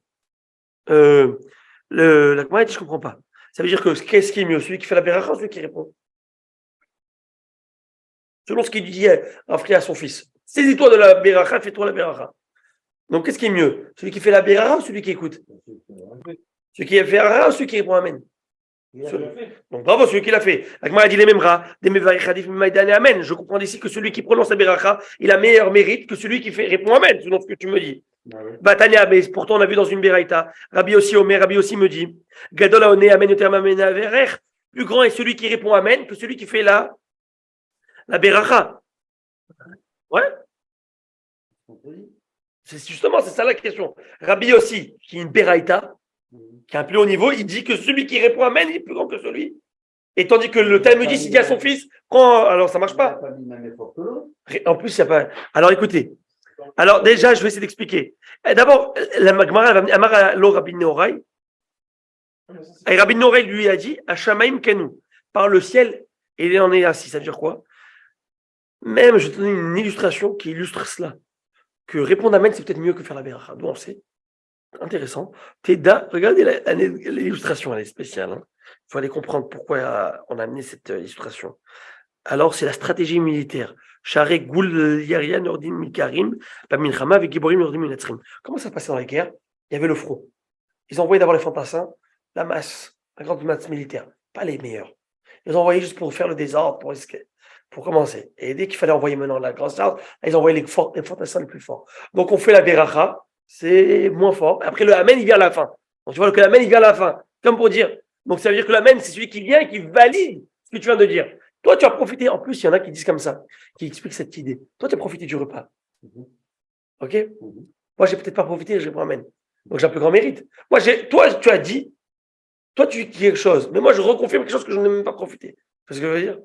[SPEAKER 1] La Gemara dit, je ne comprends pas. Ça veut dire que qu'est-ce qui est mieux, celui qui fait la beracha ou celui qui répond? Selon ce qu'il dit Rafri à son fils. Saisis-toi de la beracha, fais-toi la beracha. Donc, qu'est-ce qui est mieux? Celui qui fait la beracha ou celui qui écoute? Celui qui a fait Ara ou celui qui répond Amen? Donc, bravo, celui qui l'a fait. Agmar a dit les mêmes rats, des mevarich hadif mimaïdane Amen. Je comprends d'ici que celui qui prononce la beracha, il a meilleur mérite que celui qui répond Amen, selon ce que tu me dis. Batania, mais pourtant on a vu dans une beraïta, Rabbi aussi Omer, Rabbi aussi me dit, Gadol haoné Amen yoter mamen averer. Plus grand est celui qui répond Amen que celui qui fait la beracha. Ouais. C'est ça la question. Rabbi aussi, qui est une beraïta, qui est un plus haut niveau, il dit que celui qui répond Amen, il est plus grand que celui. Et tandis que le Talmudiste, il dit à son fils, alors ça marche pas. En plus, il n'y a pas. Alors écoutez. Alors déjà, je vais essayer d'expliquer. D'abord, la Gemara va venir à l'eau Rabbi Nehorai. Et Rabbi Nehorai lui a dit, Hashamaim Kenu, par le ciel, et il en est ainsi. Ça veut dire quoi? Même, je vais te donner une illustration qui illustre cela. Que répondre Amen, c'est peut-être mieux que faire la beracha. D'où on sait. Intéressant. Teda, regardez l'illustration, elle est spéciale. Hein. Il faut aller comprendre pourquoi on a amené cette illustration. Alors, c'est la stratégie militaire. Share Goul Yaria Nordim Mikarim, Milchama avec Giborim Nordim Minatsrim. Comment ça passait dans la guerre? Il y avait le front. Ils envoyaient d'abord les fantassins, la masse, la grande masse militaire, pas les meilleurs. Ils ont envoyé juste pour faire le désordre, pour commencer. Et dès qu'il fallait envoyer maintenant la grande charge, ils envoyaient les fantassins les plus forts. Donc, on fait la beracha. C'est moins fort. Après, le Amen, il vient à la fin. Donc, tu vois que l'Amen, il vient à la fin. Comme pour dire. Donc, ça veut dire que l'Amen, c'est celui qui vient et qui valide ce que tu viens de dire. Toi, tu as profité. En plus, il y en a qui disent comme ça, qui expliquent cette idée. Toi, tu as profité du repas. OK? Moi, j'ai peut-être pas profité, je réponds Amen. Donc, j'ai un plus grand mérite. Toi, tu as dit, toi, tu dis quelque chose. Mais moi, je reconfirme quelque chose que je n'ai même pas profité. C'est ce que je veux dire?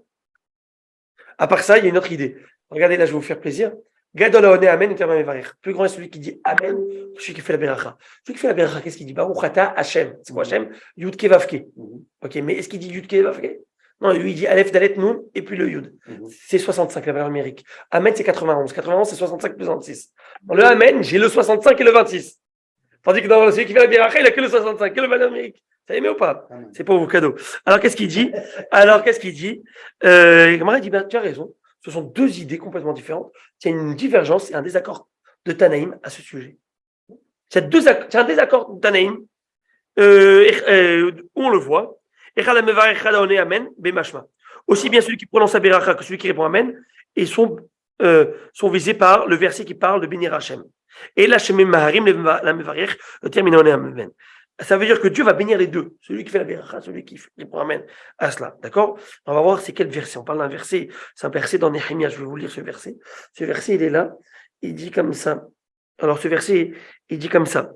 [SPEAKER 1] À part ça, il y a une autre idée. Regardez, là, je vais vous faire plaisir. Gadol haoné Amen, plus grand est celui qui dit Amen, celui qui fait la beracha. Celui qui fait la beracha, qu'est-ce qu'il dit? Baruch ata Hashem. C'est quoi Hashem? Yud-ke Vavke. Ok, mais est-ce qu'il dit Yud-ke Vavke? Non, lui, il dit Aleph, Dalet, Nun, et puis le Yud. C'est 65, la valeur numérique. Amen, c'est 91. 91, c'est 65 plus 26. Dans le Amen, j'ai le 65 et le 26. Tandis que dans celui qui fait la beracha, il n'a que le 65, que le valeur numérique. Ça aimé ou pas? C'est pour vos cadeaux. Alors, qu'est-ce qu'il dit? Gamara dit, tu as raison. Ce sont deux idées complètement différentes. Il y a une divergence et un désaccord de Tanaïm à ce sujet. C'est un désaccord de Tanaïm où on le voit. Aussi bien celui qui prononce la beracha que celui qui répond Amen et sont visés par le verset qui parle de Bénir Hashem. Et là, Shemim Maharim, la Mevarech, terminé en Amen. Ça veut dire que Dieu va bénir les deux, celui qui fait la beracha, celui qui répond Amen à cela. D'accord? On va voir c'est quel verset. On parle d'un verset, c'est un verset dans Néhémie. Je vais vous lire ce verset. Ce verset, il est là. Il dit comme ça. Alors, ce verset, il dit comme ça.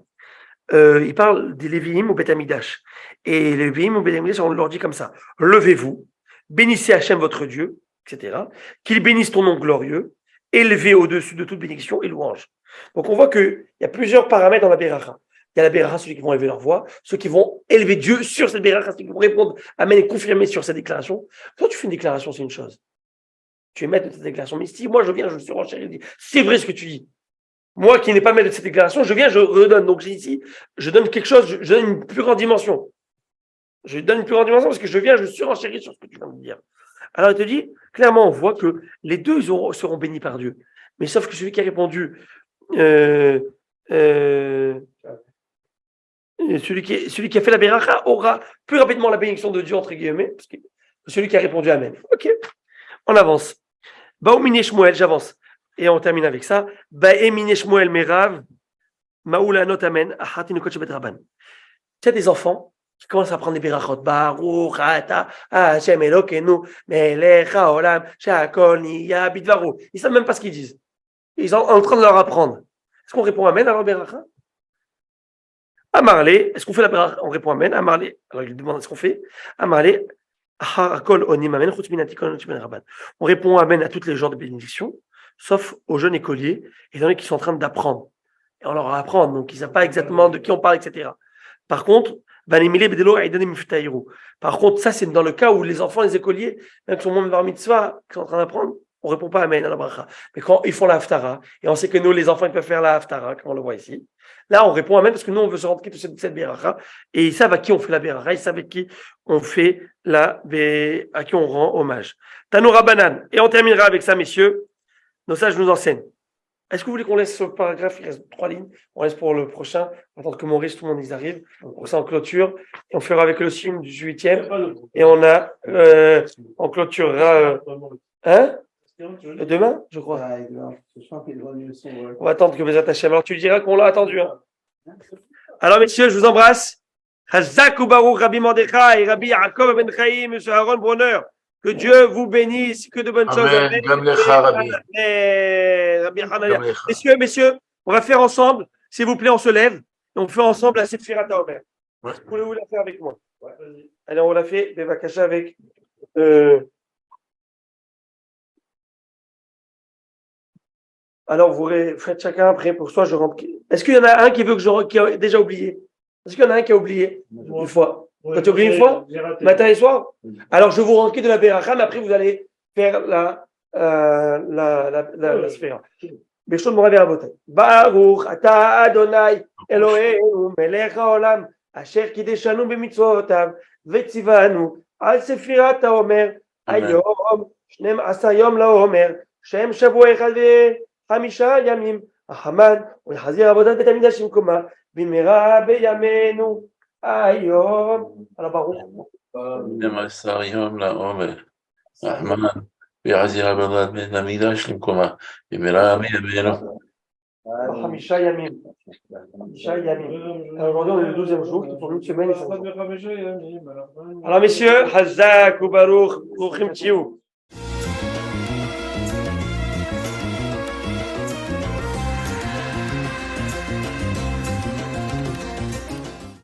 [SPEAKER 1] Il parle des Lévi'im au Beth Amidash. Et les Lévi'im au Beth Amidash, on leur dit comme ça. Levez-vous, bénissez Hachem votre Dieu, etc. Qu'il bénisse ton nom glorieux, élevé au-dessus de toute bénédiction et louange. Donc, on voit qu'il y a plusieurs paramètres dans la beracha. Il y a la beracha, ceux qui vont élever leur voix, ceux qui vont élever Dieu sur cette beracha, ceux qui vont répondre, amen et confirmer sur cette déclaration. Toi, tu fais une déclaration, c'est une chose. Tu es maître de cette déclaration. Mais si moi, je viens, je suis renchéri, je dis, c'est vrai ce que tu dis. Moi, qui n'ai pas maître de cette déclaration, je viens, je redonne. Donc, ici, je donne quelque chose, je donne une plus grande dimension. Je donne une plus grande dimension parce que je viens, je suis renchéri sur ce que tu viens de dire. Alors, il te dit, clairement, on voit que les deux seront bénis par Dieu. Mais sauf que celui qui a répondu, celui qui a fait la beracha aura plus rapidement la bénédiction de Dieu, entre guillemets, parce que celui qui a répondu Amen. Ok, on avance. Baoumine Shmuel, j'avance. Et on termine avec ça. Baemine Shmuel Merav, Maoulanot Amen, Ahatinu Kotche Bet Rabban. Tu as des enfants qui commencent à prendre des berachot. Baruch Ata Hashem Elokeinu Melech Haolam Shakol Niya Bidvaru. Ils ne savent même pas ce qu'ils disent. Ils sont en train de leur apprendre. Est-ce qu'on répond Amen à leur beracha? Amarlé, est-ce qu'on fait la beracha? On répond Amen. Amarlé, alors il demande ce qu'on fait. Amarlé, on répond Amen à tous les genres de bénédictions, sauf aux jeunes écoliers, et dans les qui sont en train d'apprendre. Et on leur apprend, donc ils ne savent pas exactement de qui on parle, etc. Par contre, ça c'est dans le cas où les enfants, les écoliers, même qui sont moins bar mitzvah, qui sont en train d'apprendre, on ne répond pas Amen à la bracha. Mais quand ils font la haftara, et on sait que nous, les enfants, ils peuvent faire la haftara, comme on le voit ici, là, on répond Amen parce que nous, on veut se rendre compte de cette beracha, et ils savent à qui on fait la beracha, ils savent à qui on fait à qui on rend hommage. Tanoura Banan. Et on terminera avec ça, messieurs. Nos sages nous enseignent. Est-ce que vous voulez qu'on laisse ce paragraphe? Il reste 3 lignes. On laisse pour le prochain. On attend que Maurice, tout le monde y arrive. Pour ça, en clôture. Et on fera avec le signe du 18e. Et on a, on clôturera, hein? Demain, je crois. On va attendre que mes attachés. Alors, tu diras qu'on l'a attendu. Hein. Alors, messieurs, je vous embrasse. Hazak ou Baruch, Rabbi Mordechai, Rabbi Yaakov Ben Chaim, M. Aaron Bronner. Que Dieu vous bénisse, que de bonnes choses.
[SPEAKER 5] Amen. Gam lecha, Rabbi.
[SPEAKER 1] Rabbi Hanania. Messieurs, on va faire ensemble. S'il vous plaît, on se lève. Et on fait ensemble la Sephirat HaOmer.
[SPEAKER 5] Ouais.
[SPEAKER 1] Voulez-vous la faire avec moi? Ouais, vas-y. Allez, on la fait. Bevakasha avec. Alors, vous faites chacun après pour soi. Je rentre. Est-ce qu'il y en a un qui veut qui a déjà oublié? Est-ce qu'il y en a un qui a oublié une fois? Toi, tu as oublié une fois? Matin et soir? Alors, je vous rentre de la Beracha, mais après, vous allez faire la sphère. Beshon Moravi Rabotai. Baruch ata Adonai Eloheinu melech haolam asher kideshanu b'mitzvotav v'tzivanu al sefirat haomer hayom 12 yom laomer shem shavua echad וחמישה ימים החמן ולחזיר עבודת בית המקדש במקומה במהרה בימינו היום. על הברוך
[SPEAKER 5] 12 יום לעומר, רחמן, ויחזיר עבודת בית המקדש למקומה, במהרה בימינו.
[SPEAKER 1] 5 ימים. 5 yamim. Aujourd'hui, on est le 12e jour, pour une semaine. Alors, messieurs, Hazak ou Baruch, Bruchim Tiou.